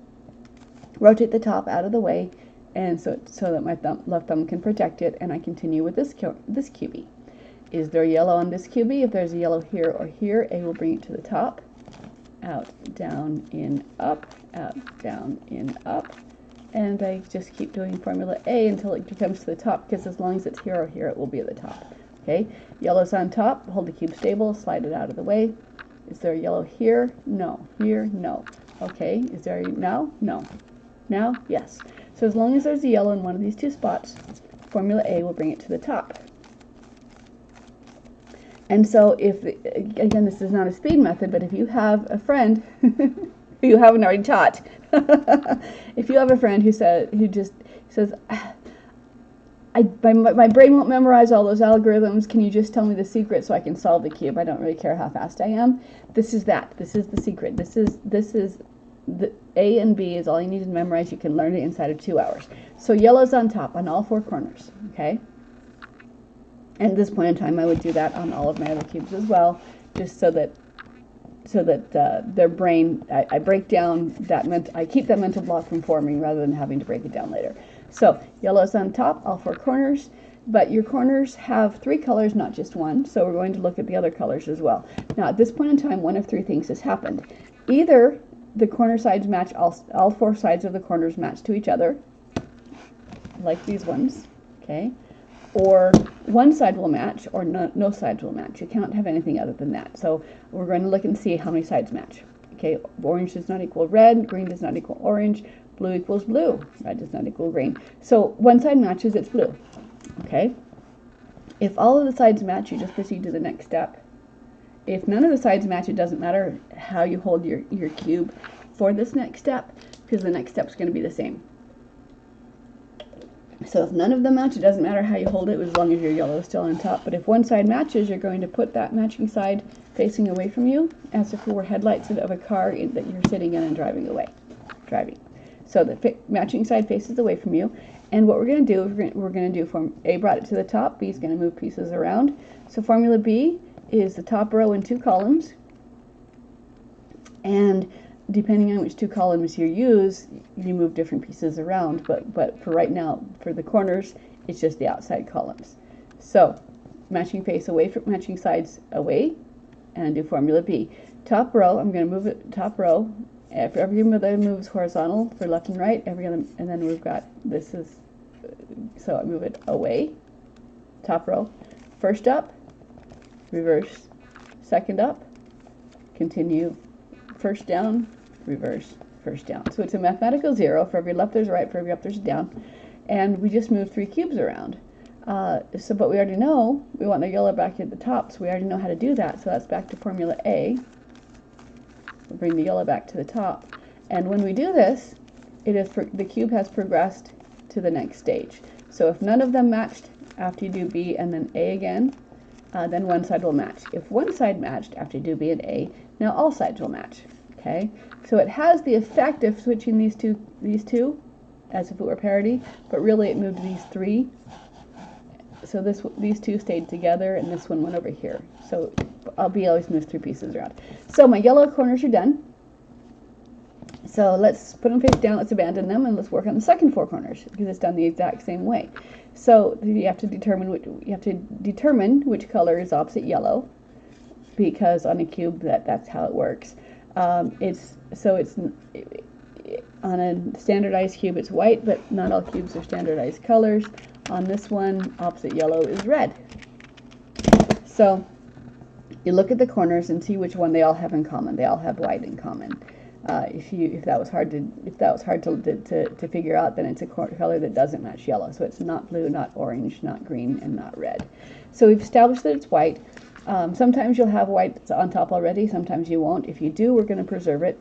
rotate the top out of the way, and so that my left thumb can protect it, and I continue with this cubie. Is there yellow on this cubie? If there's a yellow here or here, A will bring it to the top. Out, down, in, up, out, down, in, up. And I just keep doing formula A until it comes to the top, because as long as it's here or here, it will be at the top. Okay, yellow's on top, hold the cube stable, slide it out of the way. Is there a yellow here? No. Here? No. Okay, is there now? No. Now? Yes. So as long as there's a yellow in one of these two spots, formula A will bring it to the top. And so if, again, this is not a speed method, but if you have a friend who you haven't already taught, if you have a friend who just says, my brain won't memorize all those algorithms, can you just tell me the secret so I can solve the cube? I don't really care how fast I am. This is that. This is the secret. This is the A and B is all you need to memorize. You can learn it inside of 2 hours. So yellow's on top on all 4 corners, okay? And at this point in time, I would do that on all of my other cubes as well, just so that their brain, I break down I keep that mental block from forming rather than having to break it down later. So yellow's on top, all 4 corners, but your corners have 3 colors, not just one, so we're going to look at the other colors as well. Now at this point in time, one of 3 things has happened. Either the corner sides match, all 4 sides of the corners match to each other, like these ones, okay? Or one side will match, or no sides will match. You cannot have anything other than that. So we're going to look and see how many sides match. Okay, orange does not equal red, green does not equal orange, blue equals blue, red does not equal green. So one side matches, it's blue. Okay, if all of the sides match, you just proceed to the next step. If none of the sides match, it doesn't matter how you hold your cube for this next step, because the next step is going to be the same. So if none of them match, it doesn't matter how you hold it as long as your yellow is still on top. But if one side matches, you're going to put that matching side facing away from you, as if it were headlights of a car that you're sitting in and driving. So the matching side faces away from you. And what we're going to do, we're going to do from A brought it to the top, B is going to move pieces around. So formula B is the top row in 2 columns. And depending on which 2 columns you use, you move different pieces around, but for right now, for the corners, it's just the outside columns. So matching face away from matching sides away, and do formula B. Top row, I'm going to move it top row. For every move moves horizontal for left and right, and then we've got so I move it away, top row, first up, reverse, second up, continue, first down, reverse, first down. So it's a mathematical 0. For every left there's a right, for every up there's a down. And we just moved 3 cubes around. But we already know we want the yellow back at the top, so we already know how to do that. So that's back to formula A. We'll bring the yellow back to the top. And when we do this, the cube has progressed to the next stage. So if none of them matched after you do B and then A again, then one side will match. If one side matched after you do B and A, now all sides will match. Okay, so it has the effect of switching these two as if it were parity, but really it moved these three. So these two stayed together, and this one went over here. So I'll always move 3 pieces around. So my yellow corners are done. So let's put them face down, let's abandon them, and let's work on the second 4 corners, because it's done the exact same way. So you have to determine which color is opposite yellow, because on a cube that's how it works. It's on a standardized cube it's white, but not all cubes are standardized colors. On this one, opposite yellow is red. So you look at the corners and see which one they all have in common. They all have white in common. If that was hard to figure out, then it's a color that doesn't match yellow. So it's not blue, not orange, not green, and not red. So we've established that it's white. Sometimes you'll have white on top already. Sometimes you won't. If you do, we're going to preserve it.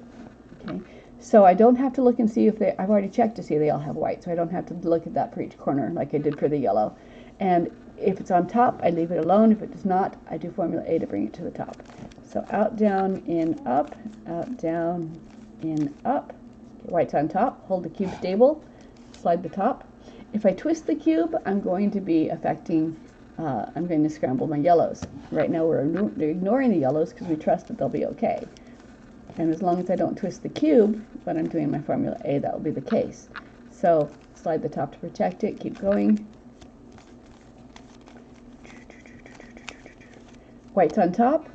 Okay. So I don't have to look and see if I've already checked to see they all have white. So I don't have to look at that for each corner like I did for the yellow. And if it's on top, I leave it alone. If it does not, I do Formula A to bring it to the top. So out, down, in, up, out, down, in, up. Okay, white's on top. Hold the cube stable. Slide the top. If I twist the cube, I'm going to be affecting, I'm going to scramble my yellows. Right now we're ignoring the yellows because we trust that they'll be okay. And as long as I don't twist the cube when I'm doing my Formula A, that will be the case. So slide the top to protect it. Keep going. White's on top,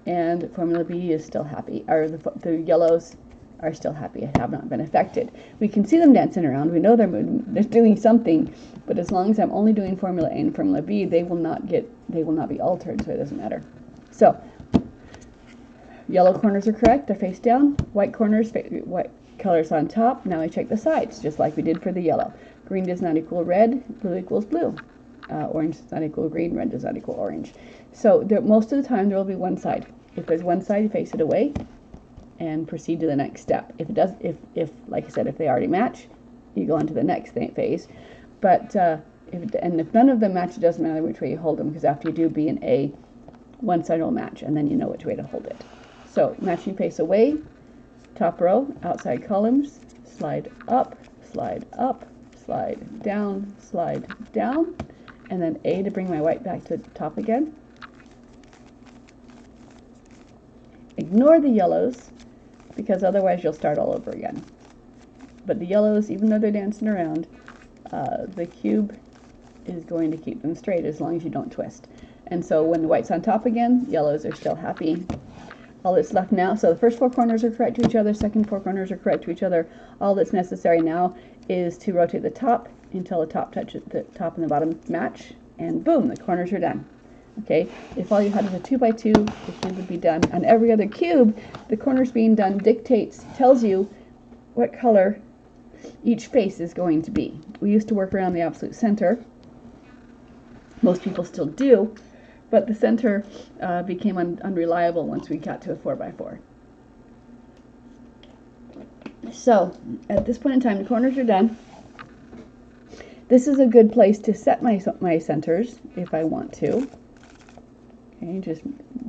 and Formula B is still happy, or the yellows are still happy. I have not been affected. We can see them dancing around. We know they're doing something, but as long as I'm only doing Formula A and Formula B, they will not be altered, so it doesn't matter. So yellow corners are correct. They're face down. White corners, white colors on top. Now I check the sides, just like we did for the yellow. Green does not equal red. Blue equals blue. Orange does not equal green. Red does not equal orange. So most of the time there will be one side. If there's one side, you face it away and proceed to the next step. If it does, if like I said, if they already match, you go on to the next phase. But if none of them match, it doesn't matter which way you hold them, because after you do B and A, one side will match, and then you know which way to hold it. So matching face away, top row, outside columns, slide up, slide down, and then A to bring my white back to the top again. Ignore the yellows, because otherwise you'll start all over again. But the yellows, even though they're dancing around, the cube is going to keep them straight as long as you don't twist. And so when the white's on top again, yellows are still happy. All that's left now, so the first 4 corners are correct to each other, second 4 corners are correct to each other. All that's necessary now is to rotate the top until the top touches the top and the bottom match, and boom, the corners are done. Okay, if all you had was a 2x2, the cube would be done. On every other cube, the corners being done tells you what color each face is going to be. We used to work around the absolute center. Most people still do, but the center became unreliable once we got to a 4x4. So at this point in time, the corners are done. This is a good place to set my centers if I want to. Okay, just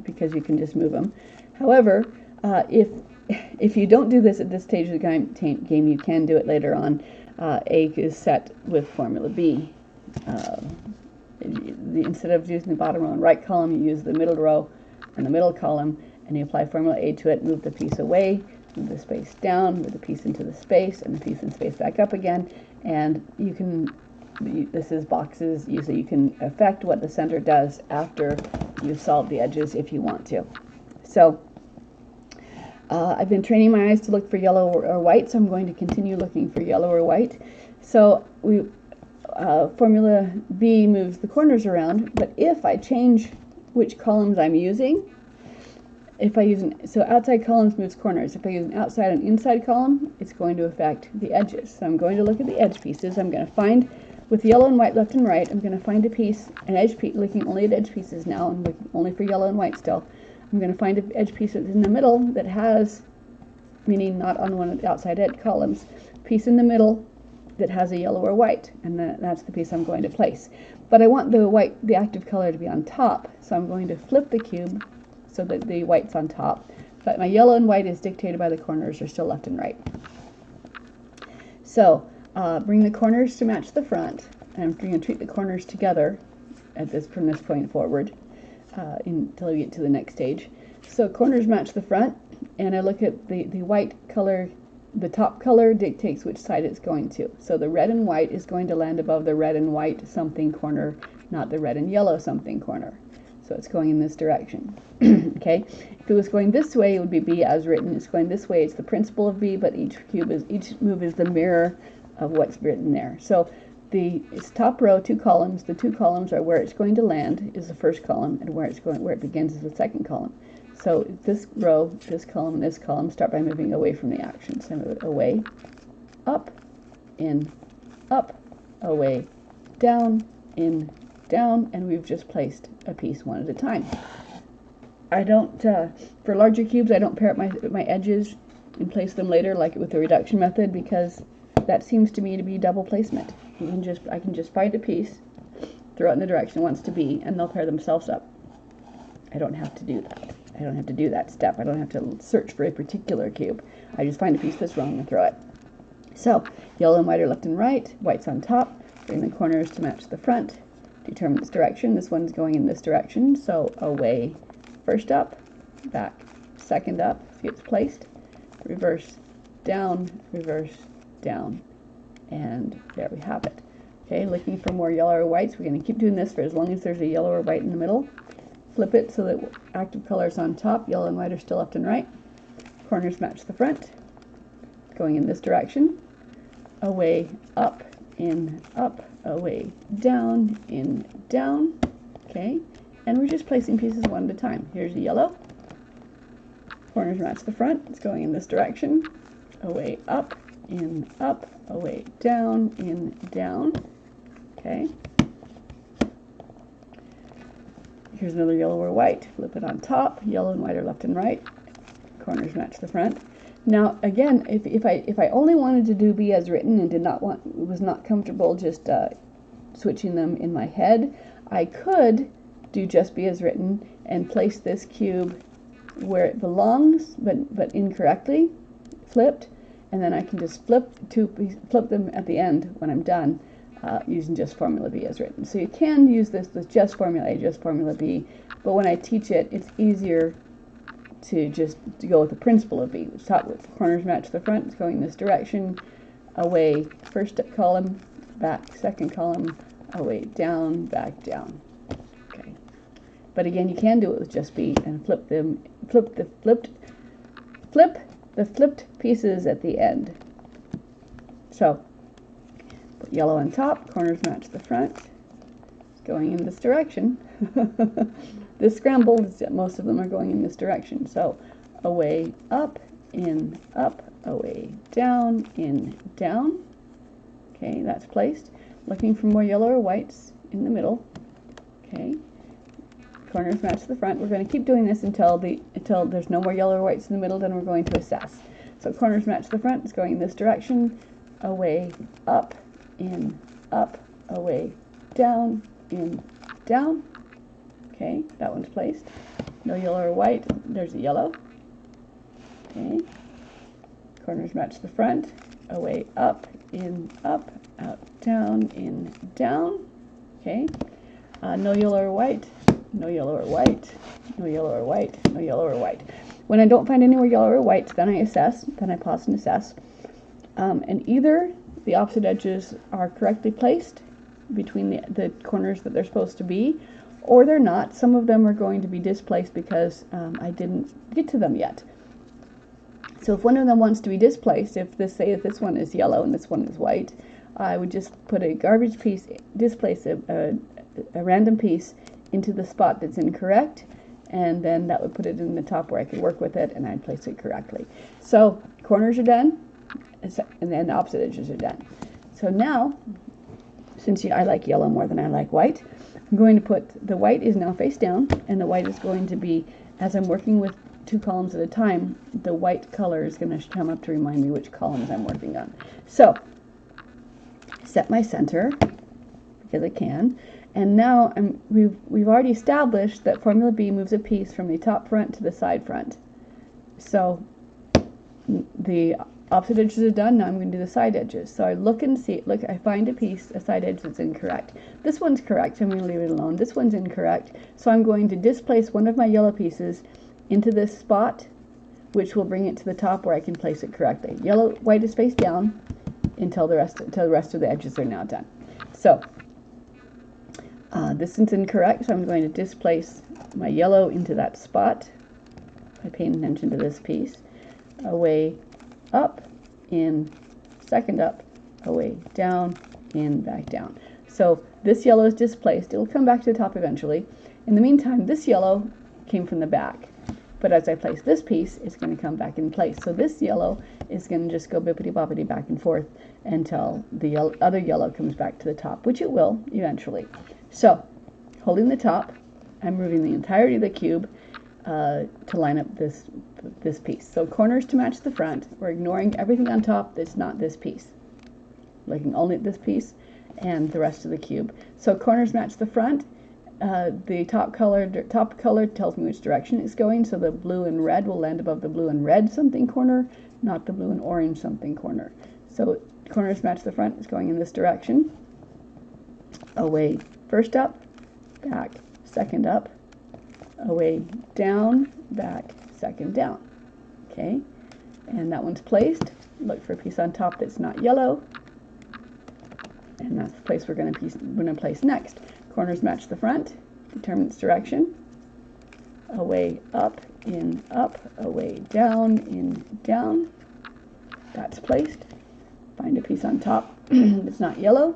because you can just move them. However, if you don't do this at this stage of the game, you can do it later on. A is set with Formula B. Instead of using the bottom row and right column, you use the middle row and the middle column, and you apply Formula A to it, move the piece away, move the space down, move the piece into the space, and the piece in space back up again, and you can, this is boxes, so you can affect what the center does after you've solved the edges if you want to. So I've been training my eyes to look for yellow or white, so I'm going to continue looking for yellow or white. So Formula B moves the corners around, but if I change which columns I'm using, so outside columns moves corners. If I use an outside and inside column, it's going to affect the edges. So I'm going to look at the edge pieces. I'm going to find, with yellow and white left and right, I'm going to find a piece, an edge piece, looking only at edge pieces now, and looking only for yellow and white still. I'm going to find an edge piece that's in the middle that has, meaning not on one of the outside edge columns, piece in the middle that has a yellow or white, and that's the piece I'm going to place. But I want the active color to be on top, so I'm going to flip the cube so that the white's on top, but my yellow and white is dictated by the corners are still left and right. So Bring the corners to match the front. I'm going to treat the corners together from this point forward until we get to the next stage. So corners match the front, and I look at the white color. The top color dictates which side it's going to. So the red and white is going to land above the red and white something corner, not the red and yellow something corner. So it's going in this direction. Okay. If it was going this way, it would be B as written. It's going this way. It's the principle of B, but each move is the mirror of what's written there. So it's top row, 2 columns. The 2 columns are where it's going to land is the first column, and where it begins is the second column. So this row, this column start by moving away from the action. So I move it away, up, in, up, away, down, in, down, and we've just placed a piece one at a time. I don't, for larger cubes, I don't pair up my edges and place them later like with the reduction method, because that seems to me to be double placement. I can just find a piece, throw it in the direction it wants to be, and they'll pair themselves up. I don't have to do that. I don't have to do that step. I don't have to search for a particular cube. I just find a piece that's wrong and throw it. So, yellow and white are left and right, white's on top, bring the corners to match the front, determine its direction. This one's going in this direction, so away, first up, back, second up, see it's placed, reverse, down, and there we have it. Okay, looking for more yellow or whites. We're going to keep doing this for as long as there's a yellow or white in the middle. Flip it so that active color is on top, yellow and white are still left and right. Corners match the front, going in this direction, away, up, in, up, away, down, in, down. Okay, and we're just placing pieces one at a time. Here's the yellow, corners match the front, it's going in this direction, away, up, in, up, away, down, in, down. Okay. Here's another yellow or white. Flip it on top. Yellow and white are left and right. Corners match the front. Now, again, if I only wanted to do B as written and was not comfortable just switching them in my head, I could do just B as written and place this cube where it belongs, but incorrectly flipped, and then I can just flip them at the end when I'm done. Using just formula B as written. So you can use this with just formula A, just formula B, but when I teach it, it's easier to go with the principle of B. Top with corners match the front, it's going this direction, away, first column, back, second column, away, down, back, down. Okay. But again, you can do it with just B and flip the flipped pieces at the end. So, yellow on top, corners match the front, it's going in this direction. This scrambled, most of them are going in this direction. So away, up, in, up, away, down, in, down. Okay, that's placed. Looking for more yellow or whites in the middle. Okay, corners match the front. We're going to keep doing this until there's no more yellow or whites in the middle, then we're going to assess. So corners match the front, it's going in this direction, away, up, in, up, away, down, in, down. Okay, that one's placed. No yellow or white. There's a yellow. Okay. Corners match the front. Away, up, in, up, out, down, in, down. Okay. No yellow or white. No yellow or white. No yellow or white. No yellow or white. When I don't find any more yellow or whites, then I assess. Then I pause and assess. And either the opposite edges are correctly placed between the corners that they're supposed to be, or they're not. Some of them are going to be displaced because I didn't get to them yet. So if one of them wants to be displaced, if this one is yellow and this one is white, I would just put a garbage piece, displace a random piece into the spot that's incorrect, and then that would put it in the top where I could work with it and I'd place it correctly. So corners are done, and then the opposite edges are done. So now, since I like yellow more than I like white, I'm going to put, the white is now face down, and the white is going to be, as I'm working with 2 columns at a time, the white color is going to come up to remind me which columns I'm working on. So, set my center, because I can, and now we've already established that formula B moves a piece from the top front to the side front. So, the opposite edges are done. Now I'm going to do the side edges. So I look and see, look, I find a side edge that's incorrect. This one's correct, so I'm going to leave it alone. This one's incorrect, so I'm going to displace one of my yellow pieces into this spot, which will bring it to the top where I can place it correctly. White is face down until the rest of the edges are now done. So this is incorrect, so I'm going to displace my yellow into that spot by paying attention to this piece. Away, up, in, second up, away, down, in, back down. So this yellow is displaced. It will come back to the top eventually. In the meantime, this yellow came from the back. But as I place this piece, it's going to come back in place. So this yellow is going to just go bippity-boppity back and forth until the other yellow comes back to the top, which it will eventually. So, holding the top, I'm moving the entirety of the cube to line up this piece. So corners to match the front. We're ignoring everything on top that's not this piece. Looking only at this piece and the rest of the cube. So corners match the front. The top color tells me which direction it's going, so the blue and red will land above the blue and red something corner, not the blue and orange something corner. So corners match the front, it's going in this direction. Away, first up, back, second up, away, down, back, second down. Okay, and that one's placed. Look for a piece on top that's not yellow, and that's the place we're going to place next. Corners match the front, determine its direction. Away, up, away, down, in, down. That's placed. Find a piece on top that's not yellow.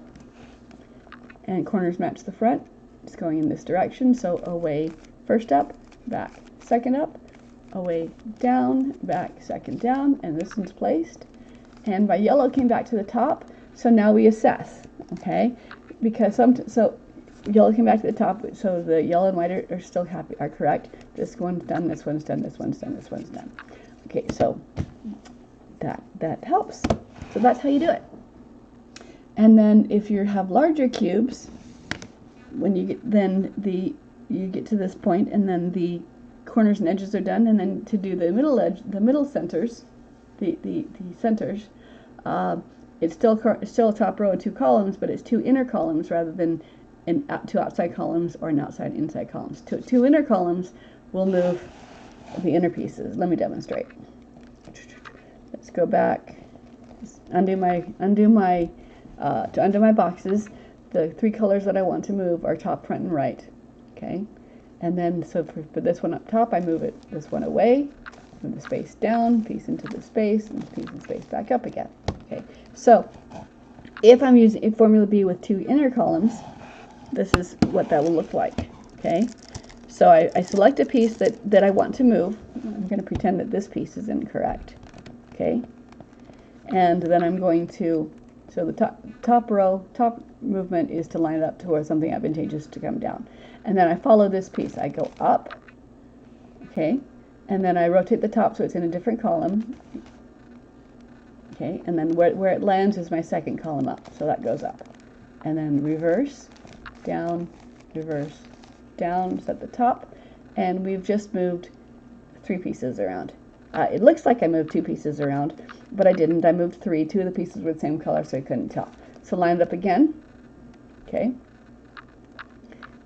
And corners match the front. It's going in this direction, so away, first up, back, second up, away, down, back, second down, and this one's placed. And my yellow came back to the top, so now we assess, okay? Because yellow came back to the top, so the yellow and white are still are correct. This one's done, this one's done, this one's done, this one's done. Okay, so that helps. So that's how you do it. And then if you have larger cubes, when you get to this point, and then the corners and edges are done, and then to do the middle centers, the centers, it's still a top row and two columns, but it's two inner columns rather than two outside columns or an outside inside columns. Two inner columns will move the inner pieces. Let me demonstrate. Let's go back. Undo my boxes. The three colors that I want to move are top, front, and right. Okay, and then so for this one up top, I move this one away, move the space down, piece into the space, and piece and space back up again. Okay, so if I'm using a formula B with two inner columns, this is what that will look like. Okay, so I select a piece that I want to move. I'm going to pretend that this piece is incorrect. Okay, and then I'm going to, so the top movement is to line it up towards something advantageous to come down. And then I follow this piece. I go up, okay, and then I rotate the top so it's in a different column. Okay, and then where it lands is my second column up, so that goes up. And then reverse, down, set the top, and we've just moved three pieces around. It looks like I moved two pieces around, but I didn't. I moved three. Two of the pieces were the same color, so I couldn't tell. So line it up again, okay,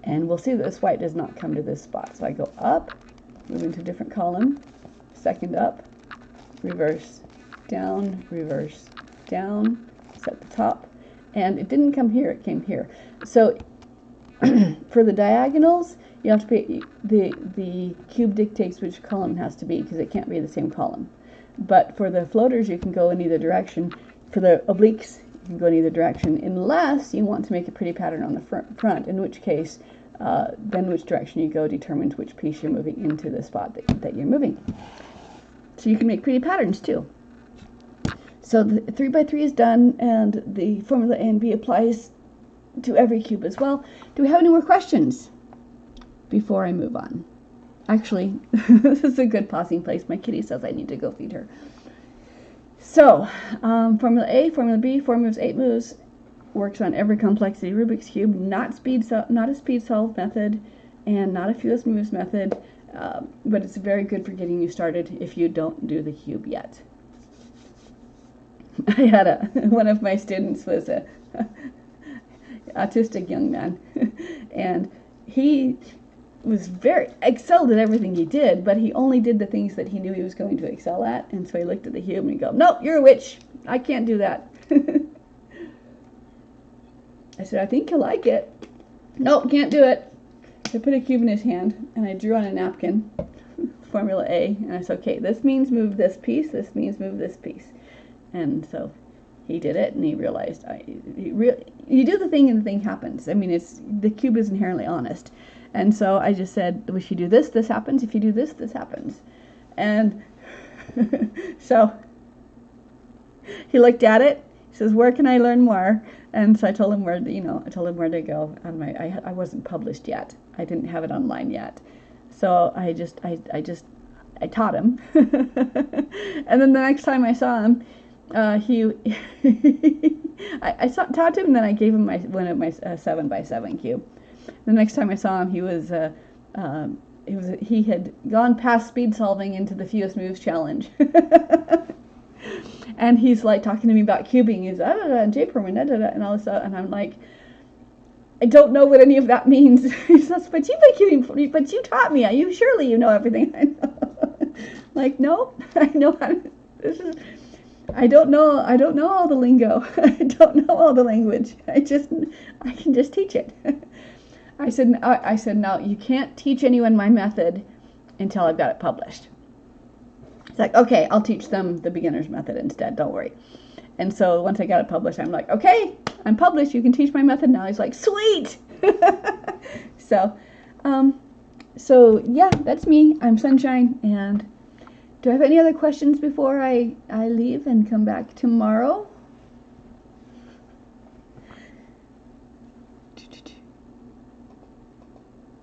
and we'll see that this white does not come to this spot. So I go up, move into a different column, second up, reverse, down, set the top, and it didn't come here, it came here. So for the diagonals, you have to be, the cube dictates which column it has to be because it can't be the same column. But for the floaters, you can go in either direction. For the obliques, you can go in either direction, unless you want to make a pretty pattern on the front, in which case, then which direction you go determines which piece you're moving into the spot that you're moving. So you can make pretty patterns too. So the 3x3 is done, and the formula A and B applies to every cube as well. Do we have any more questions before I move on? Actually, this is a good pausing place. My kitty says I need to go feed her. So, formula A, formula B, 4 moves, 8 moves, works on every complexity Rubik's Cube, not a speed solve method, and not a fewest moves method, but it's very good for getting you started if you don't do the cube yet. I had one of my students was a autistic young man, and he was very excelled at everything he did, but he only did the things that he knew he was going to excel at. And so he looked at the cube and he'd go, "No, you're a witch. I can't do that." I said, "I think you'll like it." "Nope, can't do it." I put a cube in his hand and I drew on a napkin Formula A, and I said, "Okay, this means move this piece, this means move this piece." And so he did it, and he realized you do the thing and the thing happens. I mean, the cube is inherently honest. And so I just said, "If you do this, this happens. If you do this, this happens." And so he looked at it. He says, "Where can I learn more?" And so I told him where to go. I wasn't published yet. I didn't have it online yet. So I taught him. And then the next time I saw him, I taught him, and then I gave him one of my 7x7 cube. The next time I saw him, he had gone past speed solving into the fewest moves challenge. And he's like talking to me about cubing. He's and J-perm and all this stuff, and I'm like, "I don't know what any of that means." He says, "But you've been cubing, but you taught me. Surely you know everything I know." Like, no, I know how to, I don't know all the lingo. I don't know all the language. I can just teach it. I said, "No, you can't teach anyone my method until I've got it published." It's like, "Okay, I'll teach them the beginner's method instead, don't worry." And so once I got it published, I'm like, "Okay, I'm published, you can teach my method now." He's like, "Sweet!" So yeah, that's me. I'm Sunshine. And do I have any other questions before I leave and come back tomorrow?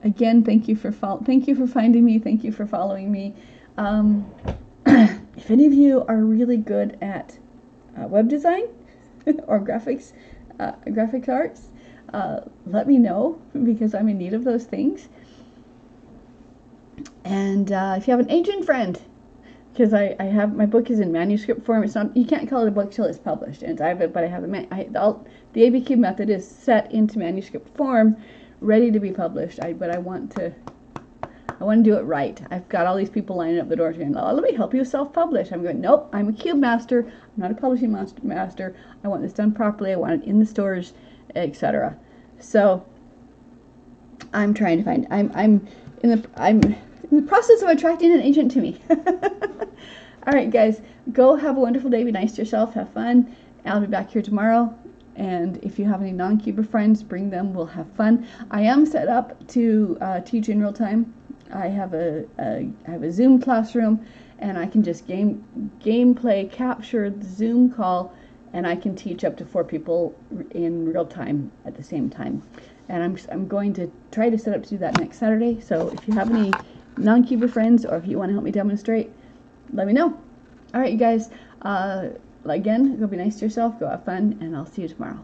Again, thank you for finding me. Thank you for following me. If any of you are really good at web design or graphics arts, let me know, because I'm in need of those things. And if you have an agent friend, because I have, my book is in manuscript form. It's not, you can't call it a book till it's published. And the ABCube method is set into manuscript form, ready to be published. But I want to do it right. I've got all these people lining up the door saying, "Oh, let me help you self-publish." I'm going, "Nope, I'm a cube master. I'm not a publishing master. I want this done properly. I want it in the stores, etc." So I'm trying to find. I'm in the process of attracting an agent to me. All right, guys, go have a wonderful day. Be nice to yourself. Have fun. I'll be back here tomorrow. And if you have any non-cuber friends, bring them. We'll have fun. I am set up to teach in real time. I have a Zoom classroom, and I can just gameplay capture the Zoom call, and I can teach up to 4 people in real time at the same time. And I'm going to try to set up to do that next Saturday. So if you have any non-cuber friends, or if you want to help me demonstrate, let me know. All right, you guys. Again, go be nice to yourself. Go have fun, and I'll see you tomorrow.